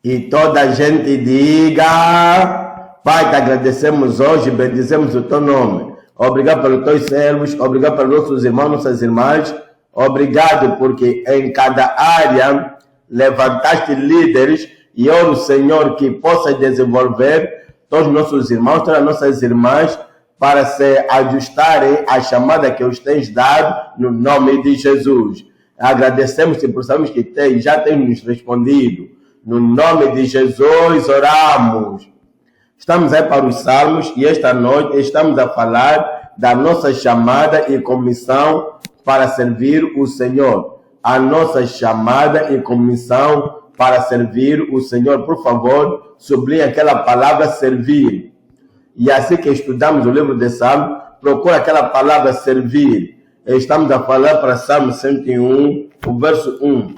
E toda a gente diga: Pai, te agradecemos hoje, bendizemos o teu nome. Obrigado pelos teus servos, obrigado pelos nossos irmãos, nossas irmãs. Obrigado porque em cada área levantaste líderes e oro, Senhor, que possa desenvolver todos os nossos irmãos, todas as nossas irmãs, para se ajustarem à chamada que os tens dado, no nome de Jesus. Agradecemos e sabemos que já tens nos respondido. No nome de Jesus oramos. Estamos aí para os salmos e esta noite estamos a falar da nossa chamada e comissão para servir o Senhor. A nossa chamada e comissão para servir o Senhor. Por favor, sublinhe aquela palavra servir. E assim que estudamos o livro de Salmos, procura aquela palavra servir. Estamos a falar para Salmo 101, o verso 1.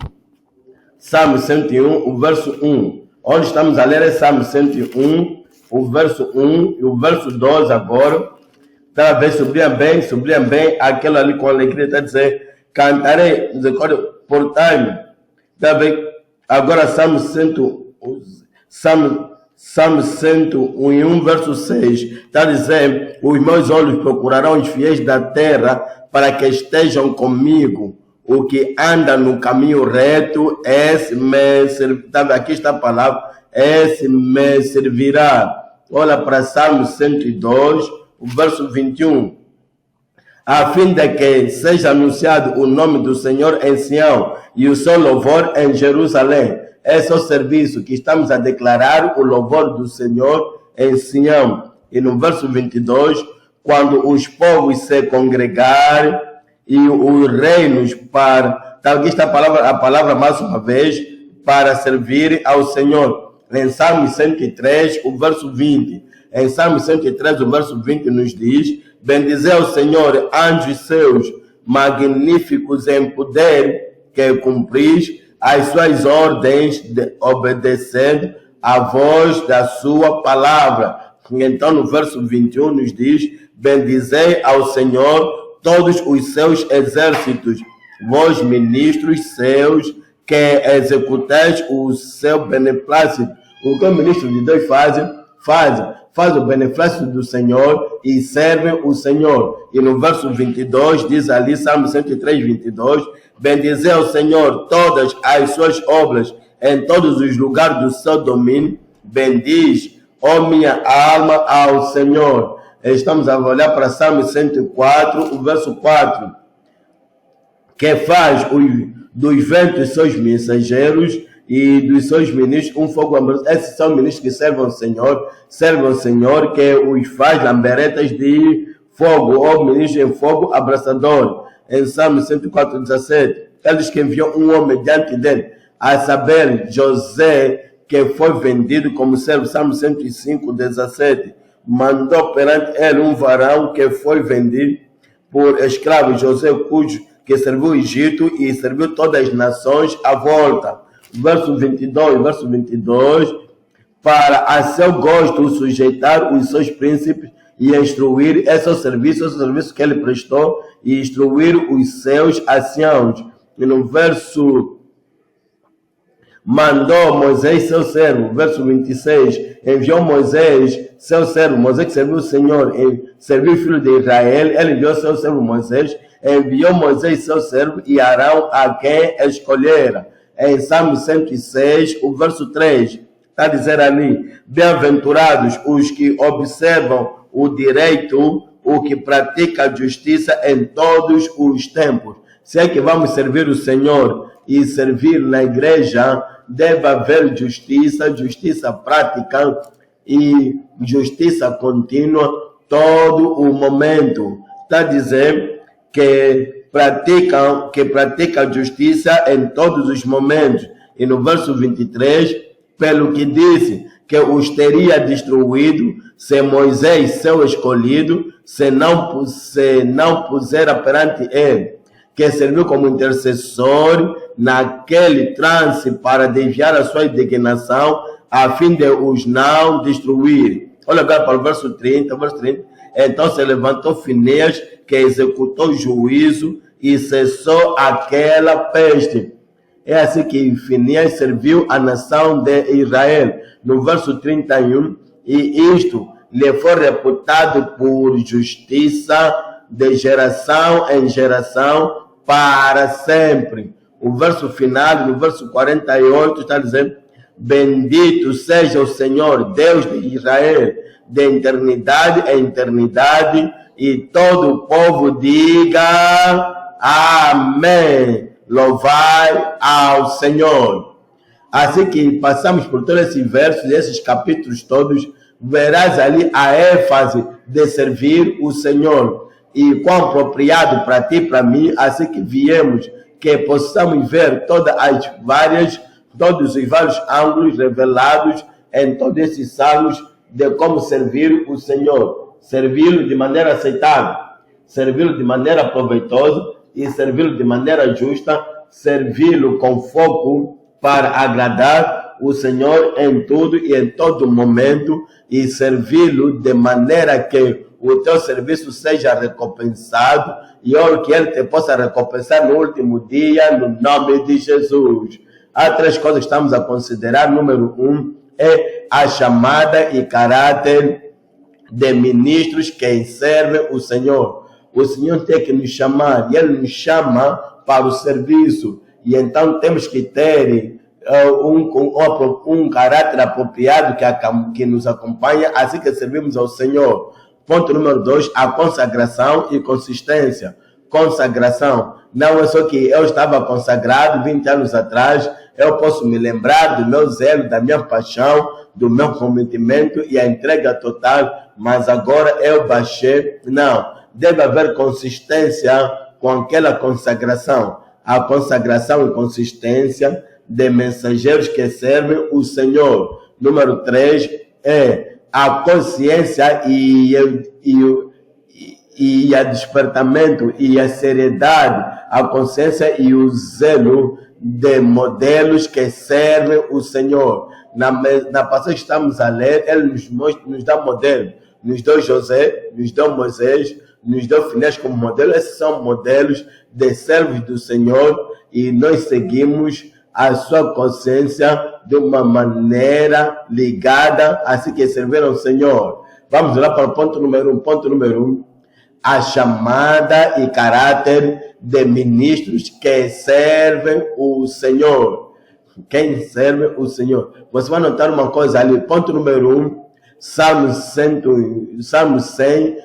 Salmo 101, o verso 1. Onde estamos a ler é Salmo 101, o verso 1 e o verso 2 agora. Talvez sublinha bem aquilo ali com alegria, está dizendo, cantarei, portanto, talvez agora Salmo 101, verso 6, está dizendo, os meus olhos procurarão os fiéis da terra para que estejam comigo. O que anda no caminho reto, esse me servirá. Aqui está a palavra, esse me servirá. Olha para Salmo 102, o verso 21. A fim de que seja anunciado o nome do Senhor em Sião e o seu louvor em Jerusalém. Esse é o serviço que estamos a declarar, o louvor do Senhor em Sião. E no verso 22, quando os povos se congregarem e os reinos para... Aqui está a palavra mais uma vez, para servir ao Senhor. Em Salmo 103, o verso 20. Em Salmo 103, o verso 20 nos diz, bendizei ao Senhor, anjos seus, magníficos em poder, que cumpris as suas ordens, obedecendo a voz da sua palavra. Então, no verso 21 nos diz, bendizei ao Senhor todos os seus exércitos, vós ministros seus, que executais o seu beneplácito. O que o ministro de Deus faz o benefício do Senhor e servem o Senhor. E no verso 22 diz ali, Salmo 103, 22, bendizei ao Senhor todas as suas obras em todos os lugares do seu domínio. Bendiz, ó minha alma, ao Senhor. Estamos a olhar para Salmo 104, o verso 4, que faz dos ventos seus mensageiros e dos seus ministros um fogo amoroso. Esses são ministros que servem ao Senhor, que os faz lamberetas de fogo, ou ministros em fogo abraçador. Em Salmo 104, 17, eles que enviou um homem diante dele, a saber, José, que foi vendido como servo. Salmo 105, 17, mandou perante ele um varão que foi vendido por escravo, José, que serviu o Egito e serviu todas as nações à volta. Verso 22, para a seu gosto sujeitar os seus príncipes e instruir, esse é o serviço que ele prestou, e instruir os seus anciãos. E no verso, mandou Moisés seu servo, verso 26, enviou Moisés seu servo, Moisés que serviu o Senhor, serviu o filho de Israel, ele enviou seu servo Moisés, enviou Moisés seu servo e Arão a quem escolhera. Em Salmo 106, o verso 3, está a dizer ali, bem-aventurados os que observam o direito, o que pratica a justiça em todos os tempos. Se é que vamos servir o Senhor e servir na igreja, deve haver justiça prática e justiça contínua todo o momento. Está a dizer que pratica a justiça em todos os momentos. E no verso 23, pelo que disse que os teria destruído se Moisés, seu escolhido, se não pusera perante ele, que serviu como intercessor naquele trance para desviar a sua indignação, a fim de os não destruir. Olha agora para o verso 30, Então se levantou Finéias, que executou juízo e cessou aquela peste. É assim que Finéias serviu a nação de Israel. No verso 31, e isto lhe foi reputado por justiça de geração em geração para sempre. O verso final, no verso 48, está dizendo: bendito seja o Senhor, Deus de Israel, de eternidade em eternidade, e todo o povo diga amém. Louvai ao Senhor. Assim que passamos por todos esses versos, esses capítulos todos, verás ali a ênfase de servir o Senhor. E quão apropriado para ti e para mim, assim que viemos, que possamos ver todos os vários ângulos revelados em todos esses salmos de como servir o Senhor. Servi-lo de maneira aceitável, servi-lo de maneira proveitosa e servi-lo de maneira justa, servi-lo com foco para agradar o Senhor em tudo e em todo momento, e servi-lo de maneira que o teu serviço seja recompensado e que ele te possa recompensar no último dia, no nome de Jesus. Há 3 coisas que estamos a considerar. Número 1 é a chamada e caráter de ministros que servem o Senhor. O Senhor tem que nos chamar e Ele nos chama para o serviço. E então temos que ter um caráter apropriado que nos acompanha assim que servimos ao Senhor. Ponto número 2, a consagração e consistência. Consagração. Não é só que eu estava consagrado 20 anos atrás, eu posso me lembrar do meu zelo, da minha paixão, do meu comprometimento e a entrega total, mas agora eu baixei. Não, deve haver consistência com aquela consagração. A consagração e consistência de mensageiros que servem o Senhor. Número 3 é a consciência e a despertamento e a seriedade, a consciência e o zelo de modelos que servem o Senhor. Na passagem que estamos a ler, ele nos dá modelo. Nos deu José, nos deu Moisés, nos deu Finéias como modelo. Esses são modelos de servos do Senhor e nós seguimos a sua consciência de uma maneira ligada assim que serviram o Senhor. Vamos lá para o ponto número 1. Ponto número 1. A chamada e caráter de ministros que servem o Senhor. Quem serve o Senhor? Você vai notar uma coisa ali. Ponto número 1. Salmo 100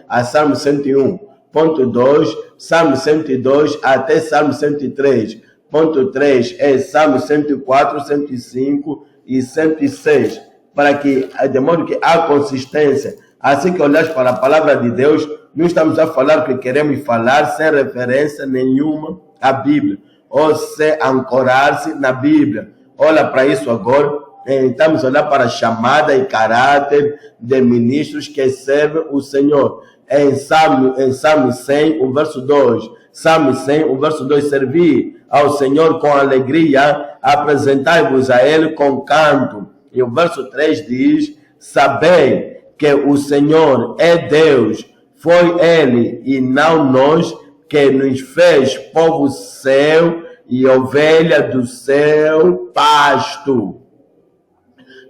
a Salmo 101. Ponto 2. Salmo 102 até Salmo 103. Ponto 3 é Salmo 104, 105 e 106, para que, de modo que há consistência. Assim que olhas para a palavra de Deus, não estamos a falar o que queremos falar sem referência nenhuma à Bíblia, ou sem ancorar-se na Bíblia. Olha para isso agora. Estamos a olhar para a chamada e caráter de ministros que servem o Senhor. Em Salmo 100, o verso 2. Salmo 100, o verso 2, servi ao Senhor com alegria, apresentai-vos a Ele com canto. E o verso 3 diz: sabei que o Senhor é Deus, foi Ele e não nós que nos fez povo seu e ovelha do seu pasto.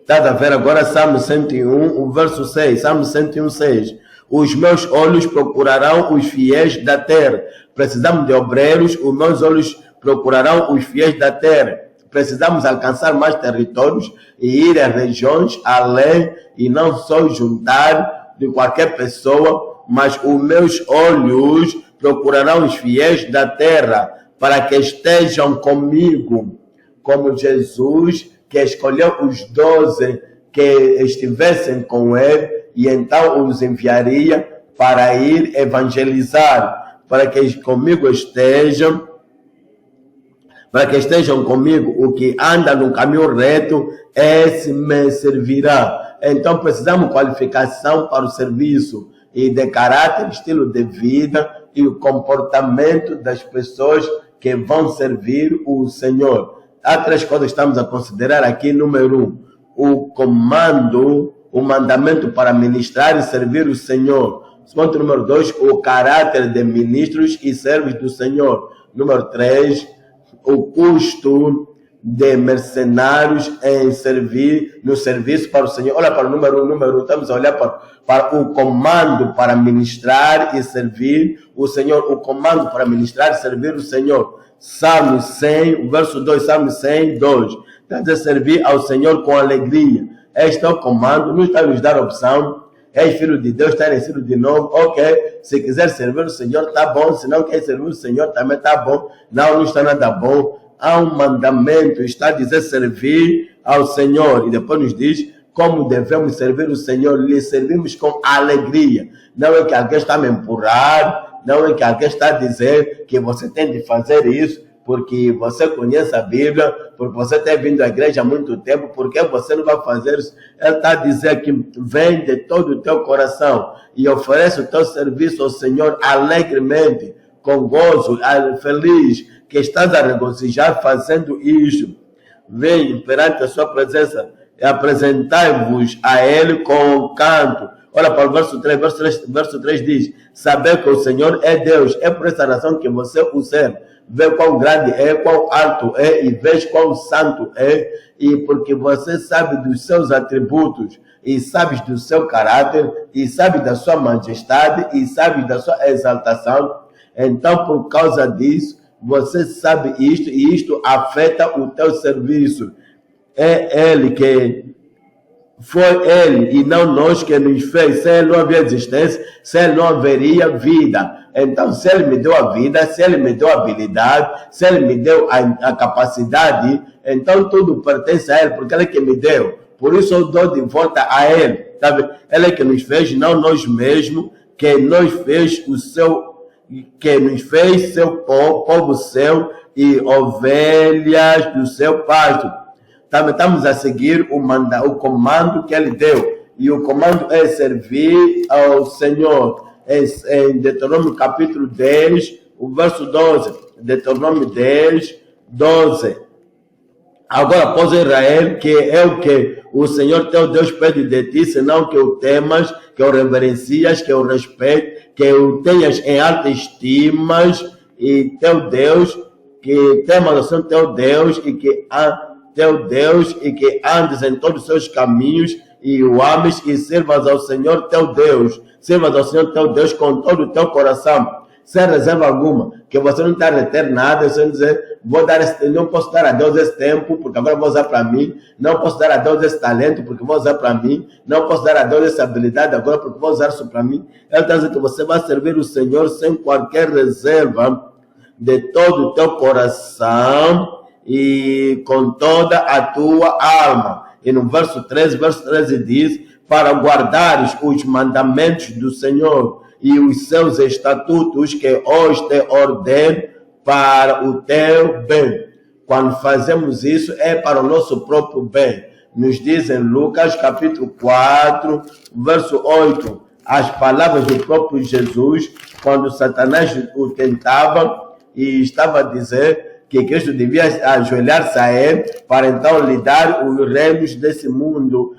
Está a ver agora Salmo 101, o verso 6, Salmo 101, 6. Os meus olhos procurarão os fiéis da terra. Precisamos de obreiros, os meus olhos procurarão os fiéis da terra. Precisamos alcançar mais territórios e ir a regiões além e não só juntar de qualquer pessoa, mas os meus olhos procurarão os fiéis da terra para que estejam comigo, como Jesus que escolheu os 12 que estivessem com ele e então os enviaria para ir evangelizar, para que comigo estejam, comigo. O que anda no caminho reto, esse me servirá. Então precisamos de qualificação para o serviço e de caráter, estilo de vida e o comportamento das pessoas que vão servir o Senhor. Há 3 coisas que estamos a considerar aqui. Número 1, o mandamento para ministrar e servir o Senhor. Ponto número 2, o caráter de ministros e servos do Senhor. Número 3, o custo de mercenários em servir, no serviço para o Senhor. Olha para o número, estamos a olhar para o comando para ministrar e servir o Senhor, o comando para ministrar e servir o Senhor. Salmo 100, verso 2, Salmo 100, 2. Está a servir ao Senhor com alegria. Este é o comando, não está a nos dar opção. És filho de Deus, está nascido de novo, ok. Se quiser servir o Senhor, está bom. Se não quer servir o Senhor, também está bom. Não está nada bom. Há um mandamento, está a dizer servir ao Senhor. E depois nos diz como devemos servir o Senhor. Lhe servimos com alegria. Não é que alguém está a me empurrar, não é que alguém está a dizer que você tem de fazer isso, porque você conhece a Bíblia, porque você tem vindo à igreja há muito tempo, porque você não vai fazer isso. Ele está a dizer que vem de todo o teu coração e oferece o teu serviço ao Senhor alegremente, com gozo, feliz, que estás a regozijar fazendo isso. Vem perante a sua presença e apresentai-vos a Ele com canto. Olha para o verso 3, verso 3 diz, saber que o Senhor é Deus, é por essa razão que você o serve. Vê quão grande é, quão alto é, e vês quão santo é, e porque você sabe dos seus atributos, e sabes do seu caráter, e sabe da sua majestade, e sabe da sua exaltação, então por causa disso, você sabe isto, e isto afeta o teu serviço. É Ele que... Foi Ele e não nós que nos fez. Se Ele não havia existência, se Ele não haveria vida. Então, se Ele me deu a vida, se Ele me deu a habilidade, se Ele me deu a capacidade, então tudo pertence a Ele, porque Ele é que me deu. Por isso eu dou de volta a Ele. Sabe? Ele é que nos fez, não nós mesmos, que nos fez seu povo seu e ovelhas do seu pasto. Estamos a seguir o comando que Ele deu. E o comando é servir ao Senhor. Em Deuteronômio capítulo 10, o verso 12. Deuteronômio 10, 12. Agora, pois Israel, que é o que o Senhor teu Deus pede de ti, senão que o temas, que o reverencias, que o respeites, que o tenhas em alta estima, e teu Deus, que temas o Senhor teu Deus, e que teu Deus, e que andes em todos os seus caminhos, e o ames, e sirvas ao Senhor teu Deus. Sirvas ao Senhor teu Deus com todo o teu coração, sem reserva alguma, que você não está a reter nada, sem dizer, não posso dar a Deus esse tempo, porque agora vou usar para mim, não posso dar a Deus esse talento, porque vou usar para mim, não posso dar a Deus essa habilidade agora, porque vou usar isso para mim. Ele está dizendo que você vai servir o Senhor sem qualquer reserva, de todo o teu coração, e com toda a tua alma. E no verso 13 diz, para guardares os mandamentos do Senhor e os seus estatutos que hoje te ordeno para o teu bem. Quando fazemos isso, é para o nosso próprio bem. Nos diz em Lucas capítulo 4, verso 8, as palavras do próprio Jesus, quando Satanás o tentava e estava a dizer que Cristo devia ajoelhar-se a Ele para então lhe dar os reinos desse mundo.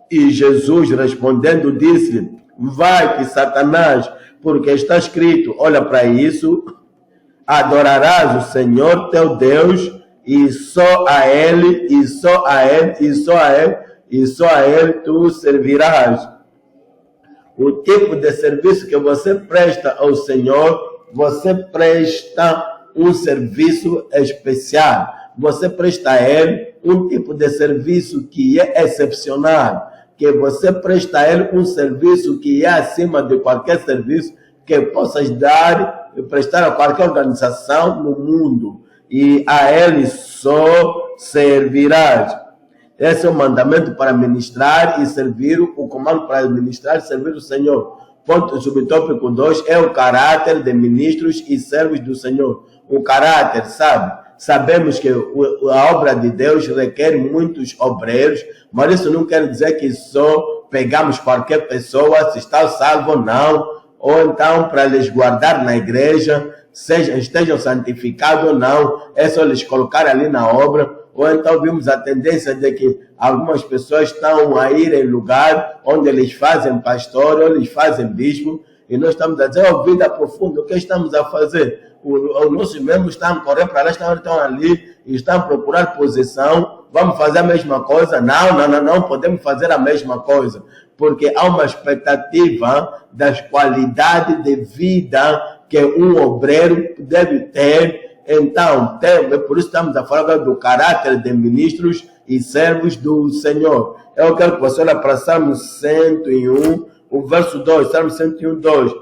E Jesus respondendo disse-lhe, vai-te Satanás, porque está escrito, olha para isso, adorarás o Senhor teu Deus e só a Ele, e só a Ele, e só a Ele, e só a Ele tu servirás. O tipo de serviço que você presta ao Senhor, você presta um serviço especial. Você presta a Ele um tipo de serviço que é excepcional, que você presta a Ele um serviço que é acima de qualquer serviço que possas dar e prestar a qualquer organização no mundo. E a Ele só servirás. Esse é o mandamento para ministrar e servir, o comando para ministrar e servir o Senhor. Ponto subtópico 2 é o caráter de ministros e servos do Senhor. O caráter, sabe? Sabemos que a obra de Deus requer muitos obreiros, mas isso não quer dizer que só pegamos qualquer pessoa, se está salvo ou não, ou então para lhes guardar na igreja, estejam santificados ou não, é só lhes colocar ali na obra. Ou então vimos a tendência de que algumas pessoas estão a ir em lugar onde eles fazem pastor, ou eles fazem bispo, e nós estamos a dizer, oh, vida profunda, o que estamos a fazer? Os nossos membros estão a correr para lá, estão ali, e estão a procurar posição, vamos fazer a mesma coisa? Não podemos fazer a mesma coisa, porque há uma expectativa das qualidades de vida que um obreiro deve ter. Então, por isso estamos a falar do caráter de ministros e servos do Senhor. Eu quero que você olhe para Salmo 101, o verso 2, Salmo 101, 2.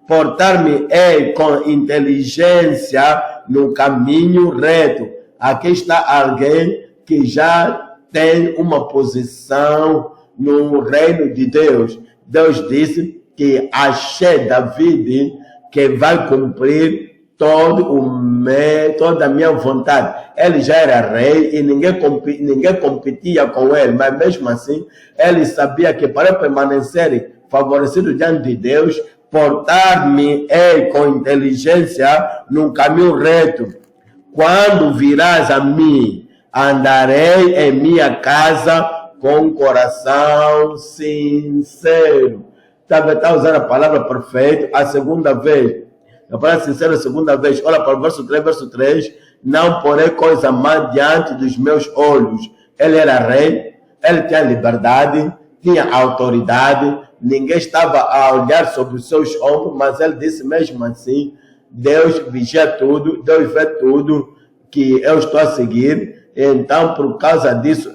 Portar-me-ei com inteligência no caminho reto. Aqui está alguém que já tem uma posição no reino de Deus. Deus disse que achei David que vai cumprir toda a minha vontade. Ele já era rei e ninguém competia com ele, mas mesmo assim, ele sabia que para permanecer favorecido diante de Deus, portar-me-ei com inteligência num caminho reto. Quando virás a mim, andarei em minha casa com coração sincero. Está usando a palavra perfeito a segunda vez. A palavra sincera a segunda vez. Olha para o verso 3. Não porei coisa má diante dos meus olhos. Ele era rei, ele tinha liberdade, tinha autoridade, ninguém estava a olhar sobre os seus ombros, mas ele disse mesmo assim, Deus vigia tudo, Deus vê tudo que eu estou a seguir. Então, por causa disso,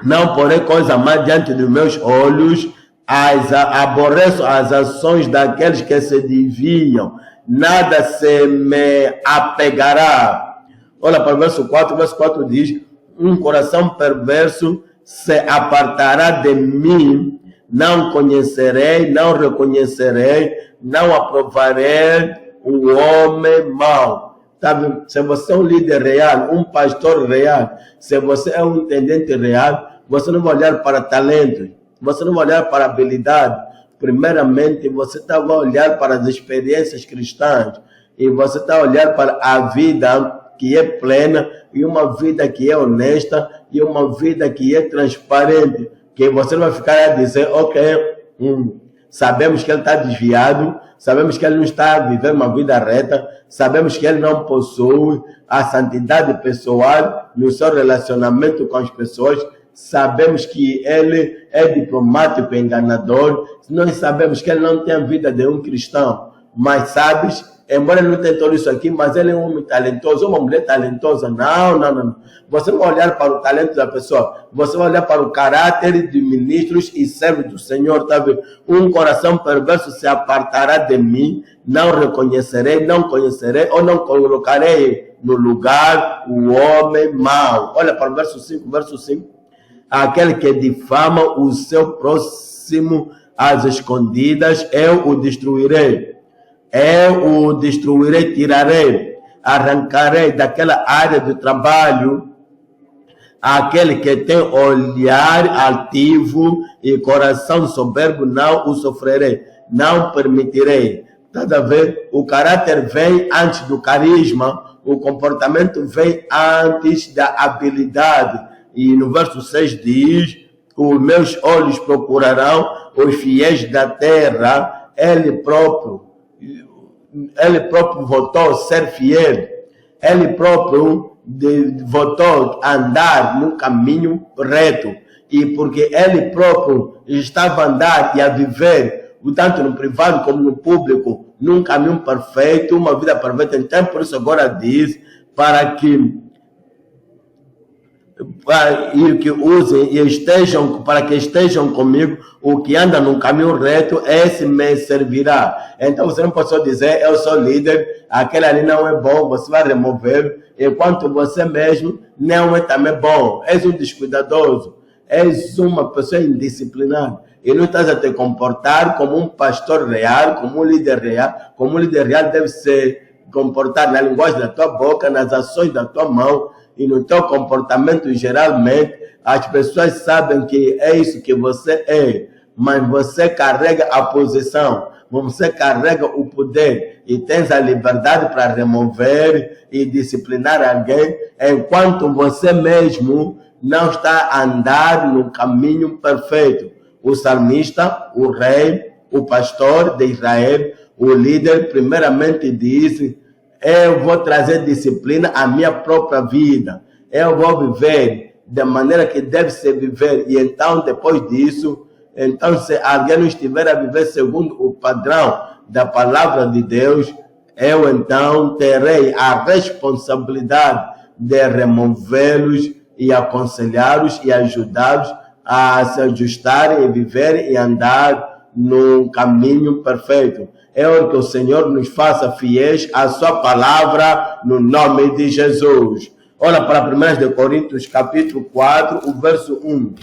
não porei coisa má diante dos meus olhos, aborreço as ações daqueles que se desviam, nada se me apegará. Olha para o verso 4, o verso 4 diz, um coração perverso se apartará de mim, não conhecerei, não reconhecerei, não aprovarei o homem mau. Sabe? Se você é um líder real, um pastor real, se você é um intendente real, você não vai olhar para talento, você não vai olhar para habilidade. Primeiramente, você está a olhar para as experiências cristãs e você está a olhar para a vida que é plena e uma vida que é honesta e uma vida que é transparente, que você não vai ficar a dizer, ok, sabemos que ele está desviado, sabemos que ele não está a viver uma vida reta, sabemos que ele não possui a santidade pessoal no seu relacionamento com as pessoas, sabemos que ele é diplomático e enganador, nós sabemos que ele não tem a vida de um cristão, mas sabes, embora ele não tenha tudo isso aqui, mas ele é um homem talentoso, uma mulher talentosa. Não. Você não vai olhar para o talento da pessoa, você vai olhar para o caráter de ministros e servos do Senhor, tá vendo? Um coração perverso se apartará de mim, não reconhecerei, não conhecerei, ou não colocarei no lugar o homem mau. Olha para o verso 5, aquele que difama o seu próximo às escondidas, eu o destruirei. Tirarei, arrancarei daquela área de trabalho aquele que tem olhar altivo e coração soberbo, não o sofrerei, não permitirei. Está a ver? O caráter vem antes do carisma, o comportamento vem antes da habilidade. E no verso 6 diz, os meus olhos procurarão os fiéis da terra, ele próprio votou ser fiel, ele próprio votou andar no caminho reto, e porque ele próprio estava a andar e a viver, tanto no privado como no público, num caminho perfeito, uma vida perfeita. Então, por isso agora diz, para que usem e estejam comigo, o que anda no caminho reto, esse me servirá. Então você não pode só dizer, eu sou líder, aquele ali não é bom, você vai remover, enquanto você mesmo não é também bom. És um descuidadoso, és uma pessoa indisciplinada, e não estás a te comportar como um pastor real, como um líder real. Como um líder real deve se comportar na linguagem da tua boca, nas ações da tua mão, e no teu comportamento. Geralmente as pessoas sabem que é isso que você é, mas você carrega a posição, você carrega o poder e tens a liberdade para remover e disciplinar alguém, enquanto você mesmo não está a andar no caminho perfeito. O salmista, o rei, o pastor de Israel, o líder, primeiramente disse: eu vou trazer disciplina à minha própria vida. Eu vou viver da maneira que deve se viver. E então, depois disso, então, se alguém não estiver a viver segundo o padrão da palavra de Deus, eu então terei a responsabilidade de removê-los e aconselhá-los e ajudá-los a se ajustarem e viverem e andar no caminho perfeito. É hora que o Senhor nos faça fiéis à sua palavra, no nome de Jesus. Olha para 1 Coríntios capítulo 4, o verso 1.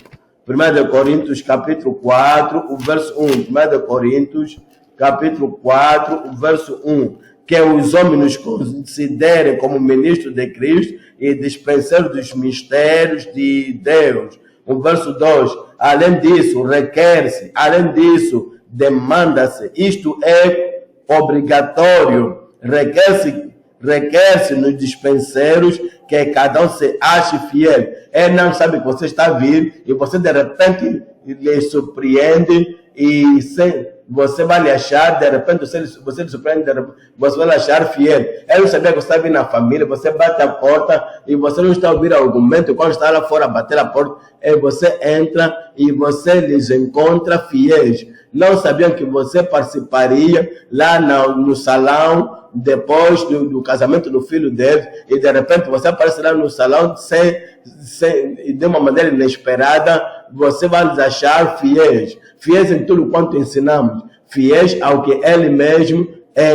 1 Coríntios capítulo 4, o verso 1. 1 Coríntios capítulo 4, o verso 1. Que os homens nos considerem como ministros de Cristo e dispenseiros dos mistérios de Deus. O verso 2. Além disso, requer-se, além disso, demanda-se. Isto é obrigatório. Requer-se nos dispenseiros que cada um se ache fiel. Ele não sabe que você está a vir e você de repente lhe surpreende e você vai lhe achar, de repente você lhe surpreende, você vai lhe achar fiel. Ele não sabia que você está vindo na família, você bate a porta e você não está a ouvir argumento. Quando está lá fora a bater a porta, você entra e você lhes encontra fiéis. Não sabiam que você participaria lá no salão depois do casamento do filho deles, e de repente você aparece lá no salão de uma maneira inesperada. Você vai nos achar fiéis. Fiéis em tudo quanto ensinamos, fiéis ao que ele mesmo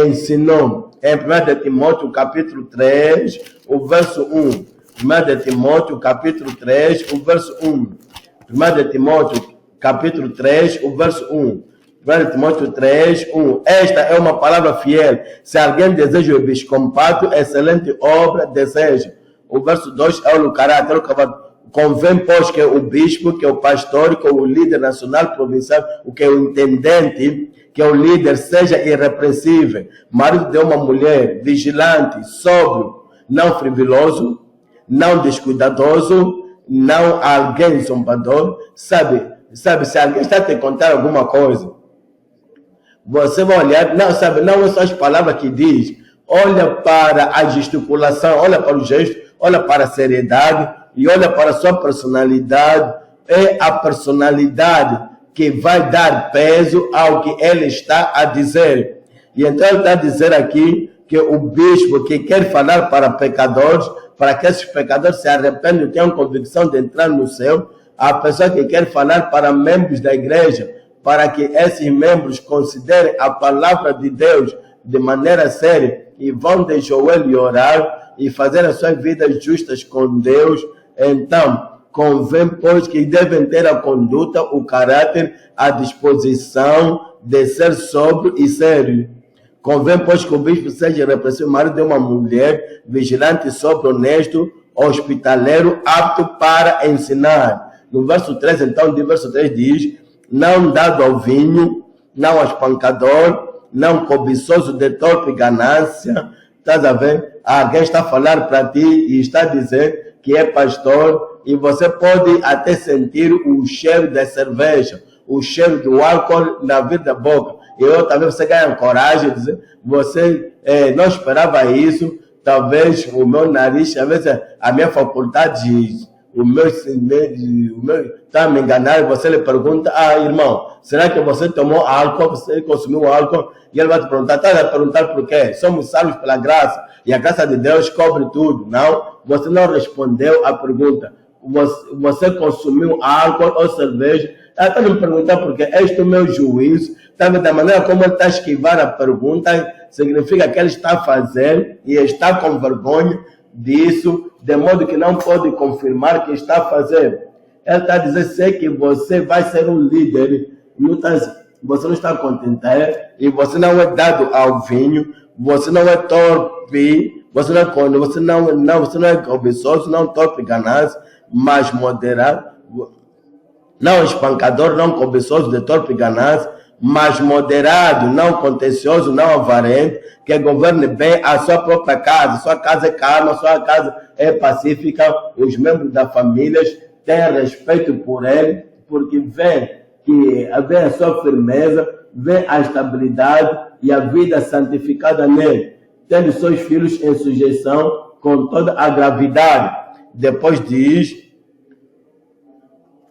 ensinou. Em 1 Timóteo capítulo 3, o verso 1. 1 Timóteo capítulo 3, o verso 1. 1 Timóteo capítulo 3, o verso 1. 1 Timóteo 3, 1. Esta é uma palavra fiel. Se alguém deseja o episcopato, excelente obra deseja. O verso 2 é o caráter. Convém, pois, que o bispo, que o pastor, que o líder nacional, provincial, que o intendente, que o líder seja irrepreensível, marido de uma mulher, vigilante, sóbrio, não frivoso, não descuidadoso, não alguém zombador. Sabe, se alguém está a te contar alguma coisa, você vai olhar, não é só as palavras que diz, olha para a gesticulação, olha para o gesto, olha para a seriedade e olha para a sua personalidade. É a personalidade que vai dar peso ao que ele está a dizer. E então ele está a dizer aqui que o bispo que quer falar para pecadores, para que esses pecadores se arrependam e tenham convicção de entrar no céu, a pessoa que quer falar para membros da igreja, para que esses membros considerem a palavra de Deus de maneira séria e vão de joelho e orar e fazer as suas vidas justas com Deus. Então, convém, pois, que devem ter a conduta, o caráter, a disposição de ser sóbrio e sério. Convém, pois, que o bispo seja repreensivo, marido de uma mulher, vigilante, sóbrio, honesto, hospitaleiro, apto para ensinar. No verso 3, então, do verso 3 diz: não dado ao vinho, não espancador, não cobiçoso de torpe ganância. Estás a ver? Alguém está a falar para ti e está a dizer que é pastor, e você pode até sentir o cheiro da cerveja, o cheiro do álcool na vida da boca. E eu, talvez você ganhe coragem de dizer: você não esperava isso. Talvez o meu nariz, talvez a minha faculdade, o meu está a me enganar. E você lhe pergunta: irmão, será que você tomou álcool? Você consumiu álcool? E ele vai te perguntar: está a perguntar por quê? Somos salvos pela graça, e a graça de Deus cobre tudo. Não, você não respondeu à pergunta. Você consumiu álcool ou cerveja? Ele está me perguntar porque este é o meu juízo. Da maneira como ele está a esquivar a pergunta, significa que ele está a fazer e está com vergonha disso, de modo que não pode confirmar que está a fazer. Ele está a dizer: sei que você vai ser um líder, você não está contente, e você não é dado ao vinho, você não é torpe, você não é cobiçoso, não torpe ganância, mas moderado, não espancador, não cobiçoso de torpe ganância, mas moderado, não contencioso, não avarento, que governe bem a sua própria casa. Sua casa é calma, sua casa é pacífica, os membros da família tem respeito por ele, porque vê a sua firmeza, vê a estabilidade e a vida santificada nele, tendo seus filhos em sujeição com toda a gravidade. Depois diz,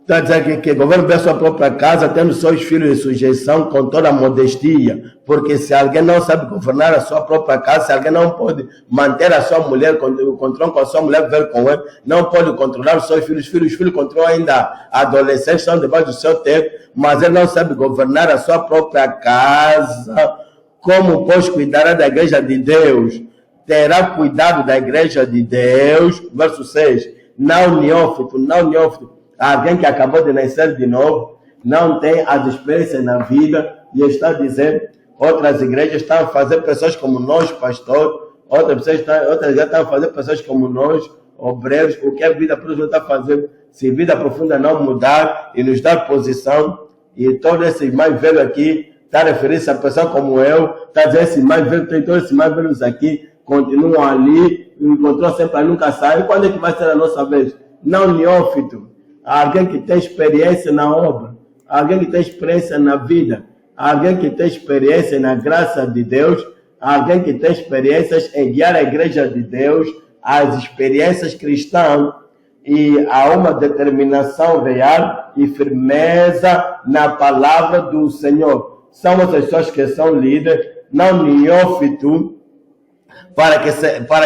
está dizendo que governa bem a sua própria casa, tendo seus filhos em sujeição com toda a modestia. Porque se alguém não sabe governar a sua própria casa, se alguém não pode manter a sua mulher, o controle com a sua mulher, viver com ele, não pode controlar os seus filhos. Os filhos controlam ainda adolescentes, estão debaixo do seu teto, mas ele não sabe governar a sua própria casa. Como, pois, cuidará da igreja de Deus? Terá cuidado da igreja de Deus. Verso 6. Não neófito. Alguém que acabou de nascer de novo, não tem as experiências na vida, e está dizendo, outras igrejas estão a fazer pessoas como nós, pastor, outras igrejas estão a fazer pessoas como nós, obreiros, o que a vida profunda está fazendo, se vida profunda não mudar e nos dar posição, e todos esses mais velhos aqui, está a referir-se a pessoa como eu, está dizendo, esses mais velhos, tem todos esses mais velhos aqui, continuam ali, encontrou sempre, nunca saem, quando é que vai ser a nossa vez? Não neófito. Alguém que tem experiência na obra, alguém que tem experiência na vida, alguém que tem experiência na graça de Deus, alguém que tem experiências em guiar a igreja de Deus, as experiências cristãs, e há uma determinação real e firmeza na palavra do Senhor. São as pessoas que são líderes, não neófito, para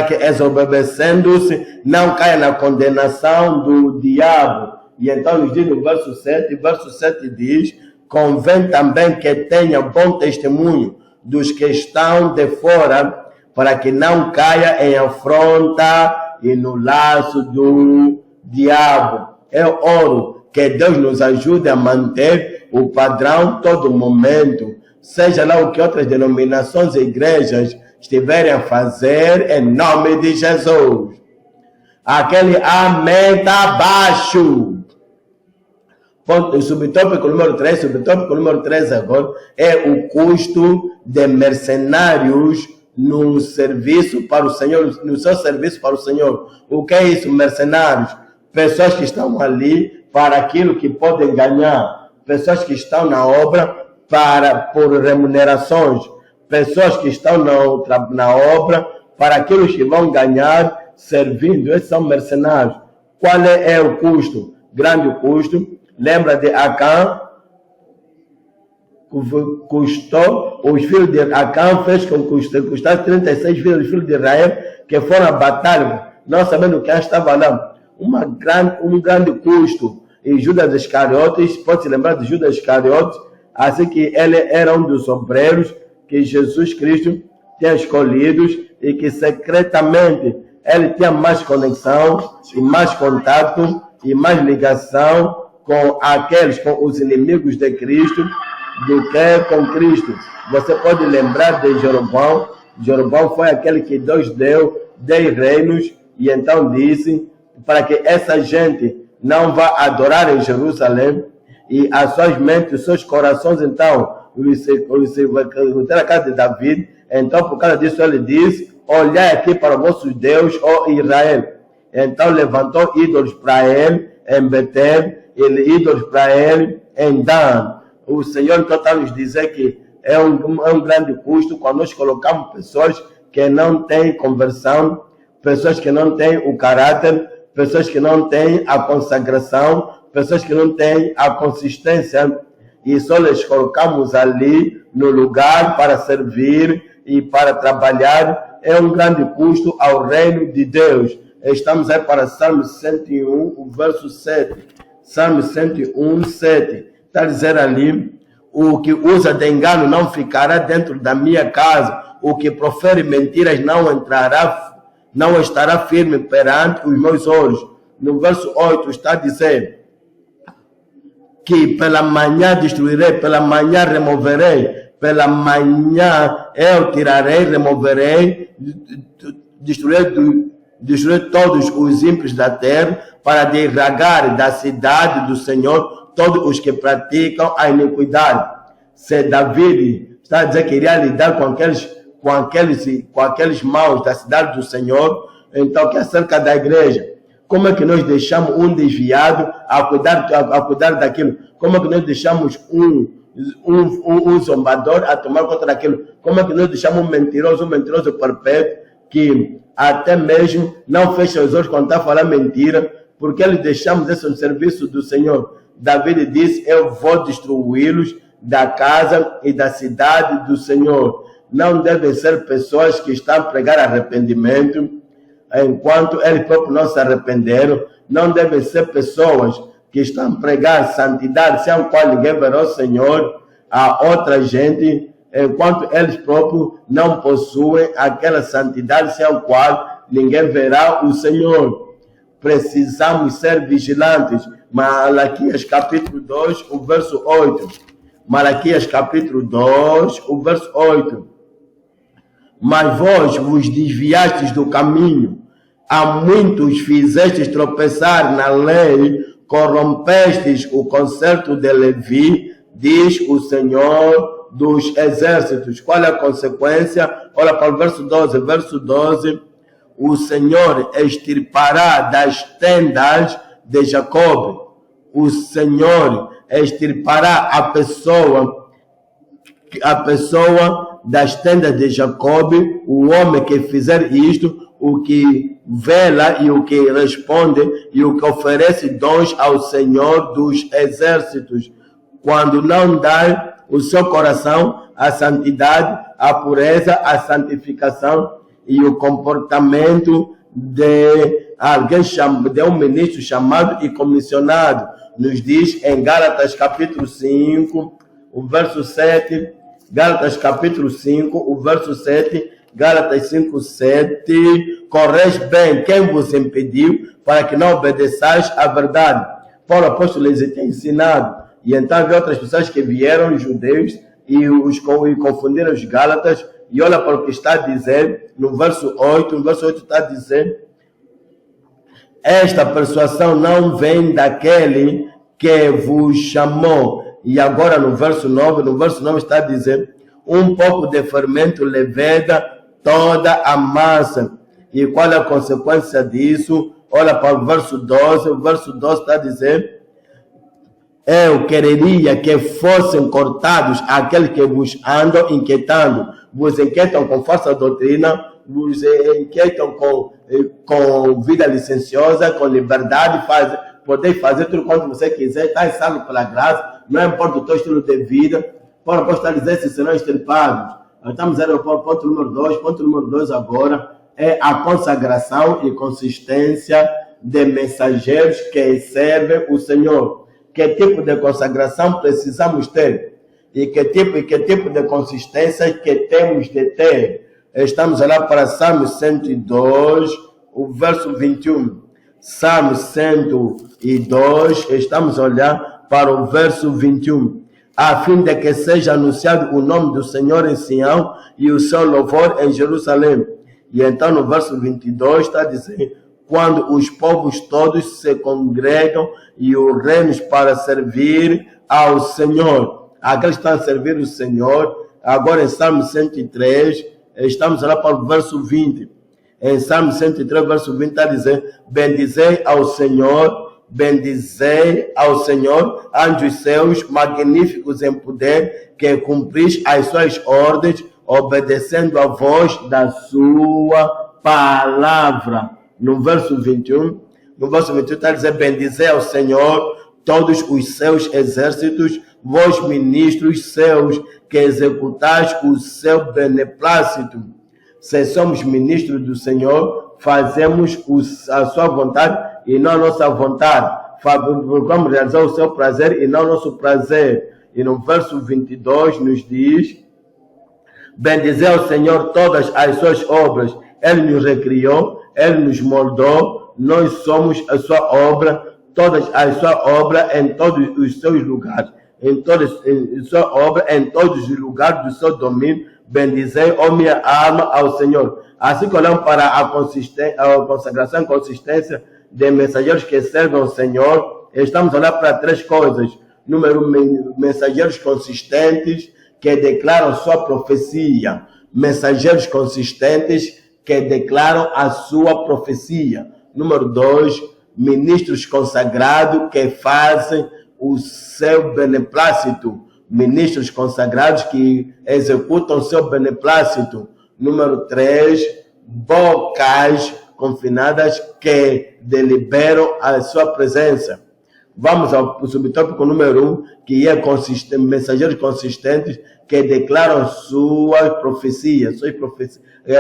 que desobedecendo-se não caia na condenação do diabo. E então nos diz no verso 7 diz, convém também que tenha bom testemunho dos que estão de fora, para que não caia em afronta e no laço do diabo. Eu oro que Deus nos ajude a manter o padrão todo momento, seja lá o que outras denominações e igrejas estiverem a fazer, em nome de Jesus. Aquele amém está abaixo. O subtópico número 3 agora é o custo de mercenários no serviço para o Senhor, no seu serviço para o Senhor. O que é isso, mercenários? Pessoas que estão ali para aquilo que podem ganhar, pessoas que estão na obra por remunerações, pessoas que estão na obra para aqueles que vão ganhar servindo. Esses são mercenários. Qual é o custo? Grande custo. Lembra de Acã? Custou, os filhos de Acã fez com que custasse 36 filhos de Israel que foram à batalha, não sabendo quem estava lá. Um grande custo. E Judas Iscariotes, pode se lembrar de Judas Iscariotes, assim que ele era um dos obreiros que Jesus Cristo tinha escolhidos e que secretamente ele tinha mais conexão e mais contato e mais ligação com os inimigos de Cristo do que com Cristo. Você pode lembrar de Jeroboão. Jeroboão foi aquele que Deus deu 10 reinos e então disse para que essa gente não vá adorar em Jerusalém e as suas mentes, os seus corações, então, a casa de Davi. Então, por causa disso, ele disse, olhai aqui para o vosso Deus, ó Israel. Então, levantou ídolos para ele em Betel, ídolos para ele em Dan. O Senhor então está nos dizer que é um grande custo quando nós colocamos pessoas que não têm conversão, pessoas que não têm o caráter, pessoas que não têm a consagração, pessoas que não têm a consistência, e só les colocamos ali no lugar para servir e para trabalhar. É um grande custo ao reino de Deus. Estamos aí para Salmo 101, o verso 7. Salmo 101, 7. Está a dizer ali, o que usa de engano não ficará dentro da minha casa, o que profere mentiras não estará firme perante os meus olhos. No verso 8 está a dizer que pela manhã destruirei, pela manhã removerei, pela manhã eu tirarei, removerei, destruirei todos os ímpios da terra, para derragar da cidade do Senhor todos os que praticam a iniquidade. Se Davi está a dizer que iria lidar com aqueles maus da cidade do Senhor, então que acerca da igreja, Como é que nós deixamos um desviado a cuidar daquilo? Como é que nós deixamos um zombador a tomar conta daquilo? Como é que nós deixamos um mentiroso perpétuo que até mesmo não fecha os olhos quando está a falar mentira, porque eles deixamos esse serviço do Senhor. Davi disse: eu vou destruí-los da casa e da cidade do Senhor. Não devem ser pessoas que estão a pregar arrependimento enquanto eles próprios não se arrependeram. Não devem ser pessoas que estão a pregar santidade, sem a qual ninguém verá o Senhor, a outra gente, enquanto eles próprios não possuem aquela santidade, sem a qual ninguém verá o Senhor. Precisamos ser vigilantes. Malaquias capítulo 2, o verso 8. Malaquias capítulo 2, o verso 8. Mas vós vos desviastes do caminho, a muitos fizestes tropeçar na lei, corrompestes o concerto de Levi, diz o Senhor dos exércitos. Qual é a consequência? Olha para o verso 12. Verso 12. O Senhor extirpará das tendas de Jacob. O Senhor extirpará a pessoa das tendas de Jacob, o homem que fizer isto, o que vela e o que responde e o que oferece dons ao Senhor dos exércitos, quando não dá o seu coração à santidade, à pureza, à santificação e o comportamento de alguém, de um ministro chamado e comissionado. Nos diz em Gálatas capítulo 5, o verso 7, Gálatas capítulo 5, o verso 7, Gálatas 5, 7, correis bem quem vos impediu, para que não obedeçais à verdade. Paulo apóstolo lhes tem ensinado, e então havia outras pessoas que vieram, judeus, e confundiram os Gálatas, e olha para o que está a dizer, no verso 8 está a dizer: esta persuasão não vem daquele que vos chamou. E agora no verso 9 está a dizer: um pouco de fermento leveda toda a massa. E qual é a consequência disso? Olha para o verso 12 está a dizer: eu quereria que fossem cortados aqueles que vos andam inquietando, vos inquietam com falsa doutrina, vos inquietam com vida licenciosa, com liberdade, poder fazer tudo quanto você quiser, está salvo pela graça, não importa o teu estilo de vida. Paulo apóstolo está dizendo: se serão extirpados. Estamos no ponto número 2. Ponto número 2 agora é a consagração e consistência de mensageiros que servem o Senhor. Que tipo de consagração precisamos ter? E que tipo de consistência que temos de ter? Estamos a olhar para Salmo 102, o verso 21. Salmo 102, estamos a olhar para o verso 21. A fim de que seja anunciado o nome do Senhor em Sião e o seu louvor em Jerusalém. E então no verso 22 está dizendo: quando os povos todos se congregam e os reinos para servir ao Senhor. Aqueles que estão a servir o Senhor. Agora em Salmo 103, estamos lá para o verso 20. Em Salmo 103, verso 20 está dizendo: bendizei ao Senhor, anjos seus, magníficos em poder, que cumpris as suas ordens, obedecendo a voz da sua palavra. No verso 21 está dizendo: bendizei ao Senhor todos os seus exércitos, vós ministros seus, que executais o seu beneplácito. Se somos ministros do Senhor, fazemos a sua vontade e não a nossa vontade. Vamos realizar o seu prazer e não o nosso prazer. E no verso 22 nos diz: bendizei ao Senhor todas as suas obras. Ele nos recriou, Ele nos moldou, nós somos a sua obra, todas as suas obras em todos os seus lugares, em todos os lugares do seu domínio. Bendizei, ó minha alma, ao Senhor. Assim que olhamos para a consagração e consistência de mensageiros que servem ao Senhor, estamos a olhar para três coisas. Número 1, mensageiros consistentes que declaram sua profecia. Mensageiros consistentes que declaram a sua profecia. Número 2, ministros consagrados que fazem o seu beneplácito. Ministros consagrados que executam o seu beneplácito. Número 3, bocas confinadas que deliberam a sua presença. Vamos ao subtópico número 1, que é mensageiros consistentes que declaram sua profecia.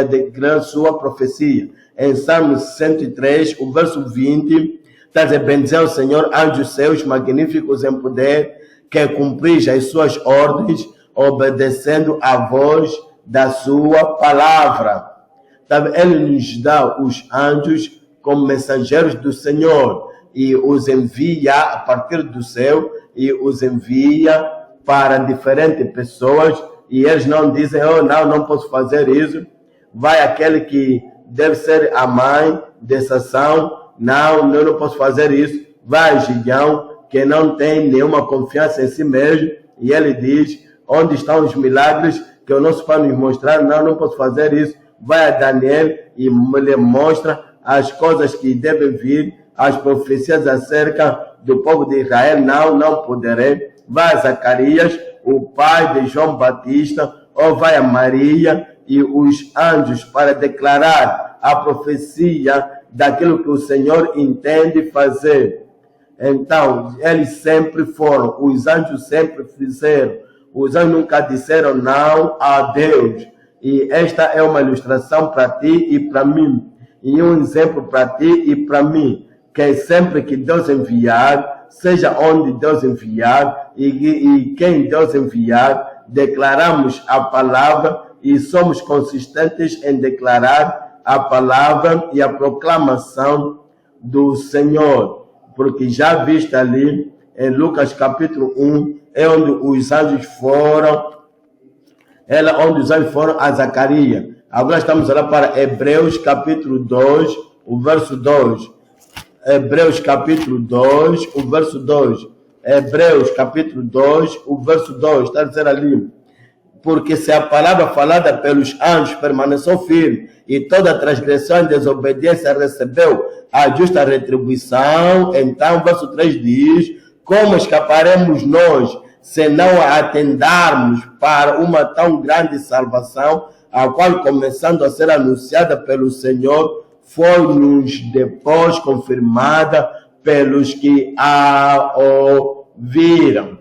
Declaram sua profecia. Em Salmo 103, o verso 20, está dizendo: bendizer o Senhor, anjos seus, magníficos em poder, que cumpris as suas ordens, obedecendo à voz da sua palavra. Ele nos dá os anjos como mensageiros do Senhor e os envia a partir do céu e os envia para diferentes pessoas, e eles não dizem: oh, não posso fazer isso. Vai aquele que deve ser a mãe dessa ação: não, eu não posso fazer isso. Vai Gideão, que não tem nenhuma confiança em si mesmo, e ele diz: onde estão os milagres que o nosso Pai nos mostrar? Não posso fazer isso. Vai a Daniel e lhe mostra as coisas que devem vir, as profecias acerca do povo de Israel. Não poderei. Vai a Zacarias, o pai de João Batista, ou vai a Maria e os anjos para declarar a profecia daquilo que o Senhor entende fazer. Então, eles sempre foram, os anjos sempre fizeram. Os anjos nunca disseram não a Deus. E esta é uma ilustração para ti e para mim. E um exemplo para ti e para mim. Que sempre que Deus enviar, seja onde Deus enviar e quem Deus enviar, declaramos a palavra e somos consistentes em declarar a palavra e a proclamação do Senhor. Porque já viste ali em Lucas capítulo 1, é onde os anjos foram, a Zacarias. Agora estamos lá para Hebreus capítulo 2, o verso 2. Hebreus capítulo 2, o verso 2. Hebreus capítulo 2, o verso 2. Está a dizer ali: porque se a palavra falada pelos anjos permaneceu firme, e toda transgressão e desobediência recebeu a justa retribuição, então o verso 3 diz: como escaparemos nós, se não atendarmos para uma tão grande salvação, a qual, começando a ser anunciada pelo Senhor, foi-nos depois confirmada pelos que a ouviram.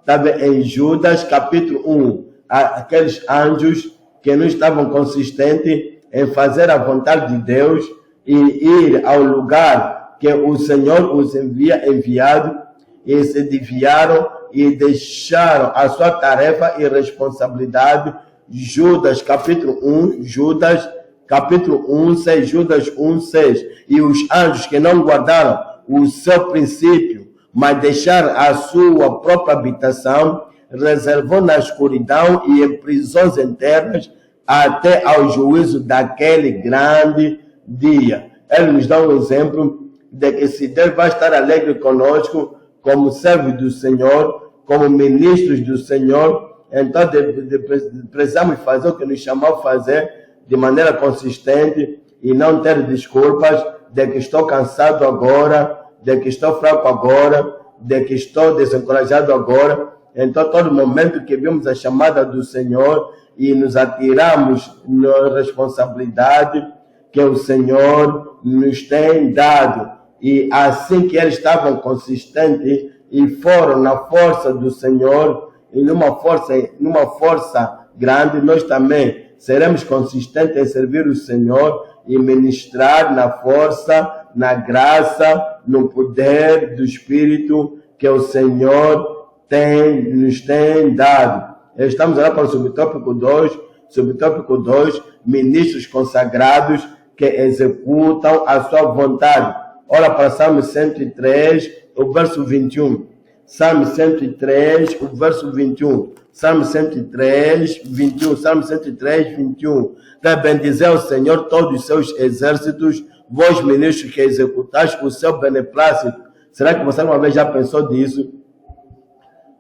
Estava em Judas capítulo 1, aqueles anjos que não estavam consistentes em fazer a vontade de Deus e ir ao lugar que o Senhor os enviado, e se desviaram e deixaram a sua tarefa e responsabilidade. Judas capítulo 1, Judas 1, 6. E os anjos que não guardaram o seu princípio, mas deixaram a sua própria habitação, reservou na escuridão e em prisões internas até ao juízo daquele grande dia. Ele nos dá um exemplo de que se Deus vai estar alegre conosco como servos do Senhor, como ministros do Senhor, então precisamos fazer o que nos chamou a fazer de maneira consistente e não ter desculpas de que estou cansado agora, de que estou fraco agora, de que estou desencorajado agora. Então, todo momento que vimos a chamada do Senhor e nos atiramos na responsabilidade que o Senhor nos tem dado. E assim que eles estavam consistentes e foram na força do Senhor, e numa força grande, nós também seremos consistentes em servir o Senhor e ministrar na força, na graça, no poder do Espírito que o Senhor nos tem dado. Estamos agora para o subtópico 2, ministros consagrados que executam a sua vontade. Olha para Salmo 103, o verso 21. Salmo 103, o verso 21. Salmo 103, 21. Salmo 103, 21. Bendizer o Senhor todos os seus exércitos, vós ministros que executais o seu beneplácito. Será que você uma vez já pensou disso?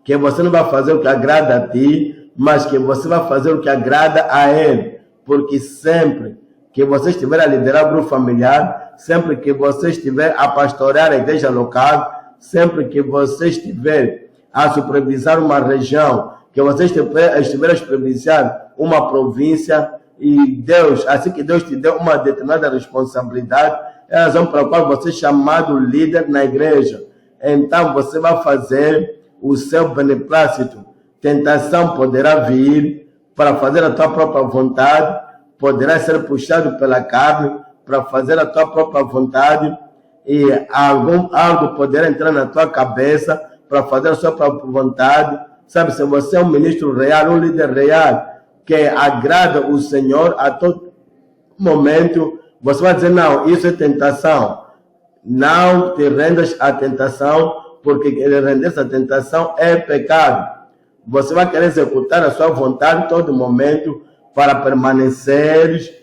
Que você não vai fazer o que agrada a ti, mas que você vai fazer o que agrada a Ele. Porque sempre que você estiver a liderar o grupo familiar, sempre que você estiver a pastorear a igreja local, sempre que você estiver a supervisar uma região, que você estiver a supervisar uma província, e Deus, assim que Deus te deu uma determinada responsabilidade, é a razão pela qual você é chamado líder na igreja. Então você vai fazer o seu beneplácito. Tentação poderá vir para fazer a tua própria vontade, poderá ser puxado pela carne para fazer a tua própria vontade, e algo poderá entrar na tua cabeça para fazer a sua própria vontade. Sabe, se você é um ministro real, um líder real, que agrada o Senhor a todo momento, você vai dizer, não, isso é tentação. Não te rendas à tentação, porque render-se à tentação é pecado. Você vai querer executar a sua vontade todo momento para permanecer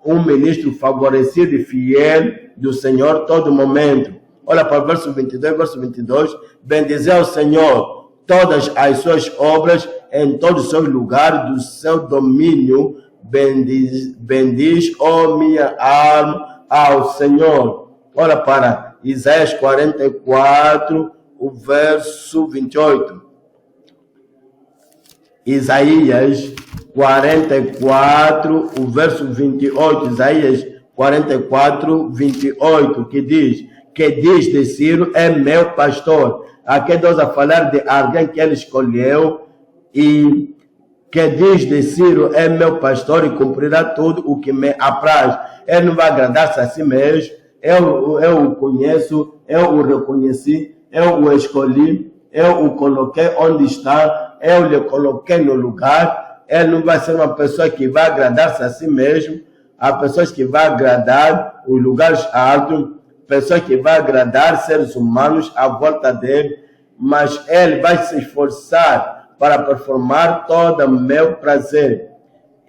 um ministro favorecido e fiel do Senhor todo momento. Olha para o verso 22, verso 22. Bendizer ao Senhor todas as suas obras em todos os seus lugares do seu domínio. Bendiz, ó minha alma, ao Senhor. Olha para Isaías 44, o verso 28. Isaías 44, o verso 28. Isaías 44, 28, que diz de Ciro, é meu pastor. Aqui Deus a falar de alguém que ele escolheu, e que diz de Ciro, é meu pastor e cumprirá tudo o que me apraz. Ele não vai agradar-se a si mesmo. Eu o conheço, eu o reconheci, eu o escolhi, eu o coloquei onde está, eu lhe coloquei no lugar. Ele não vai ser uma pessoa que vai agradar-se a si mesmo. Há pessoas que vão agradar os lugares altos, pessoas que vão agradar seres humanos à volta dele, mas ele vai se esforçar para performar todo o meu prazer.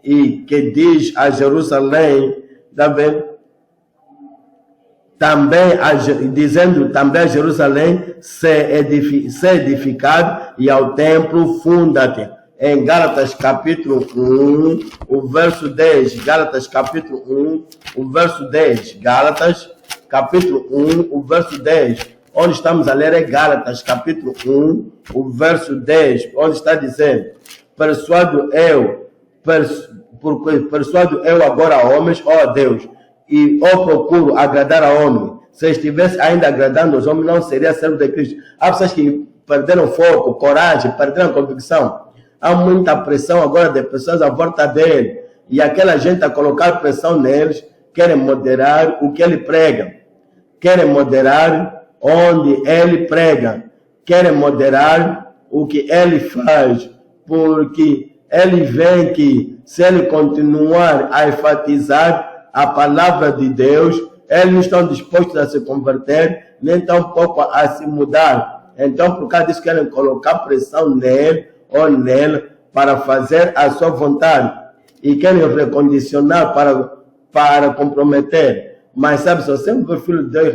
E que diz a Jerusalém, tá vendo? Dizendo também a Jerusalém, se edificado, e ao templo funda-te. Em Gálatas capítulo 1, o verso 10. Gálatas capítulo 1, o verso 10. Gálatas capítulo 1, o verso 10. Onde estamos a ler é Gálatas capítulo 1, o verso 10. Onde está dizendo, persuado eu agora homens, ó Deus, e procuro agradar a homem. Se estivesse ainda agradando aos homens, não seria servo de Cristo. Há pessoas que perderam foco, coragem, perderam convicção. Há muita pressão agora de pessoas à volta dele. E aquela gente a colocar pressão neles, querem moderar o que ele prega. Querem moderar onde ele prega. Querem moderar o que ele faz. Porque ele vê que se ele continuar a enfatizar a palavra de Deus, eles não estão dispostos a se converter, nem tampouco a se mudar. Então, por causa disso, querem colocar pressão nele ou nela para fazer a sua vontade. E querem recondicionar para comprometer. Mas sabe, se você é um filho de Deus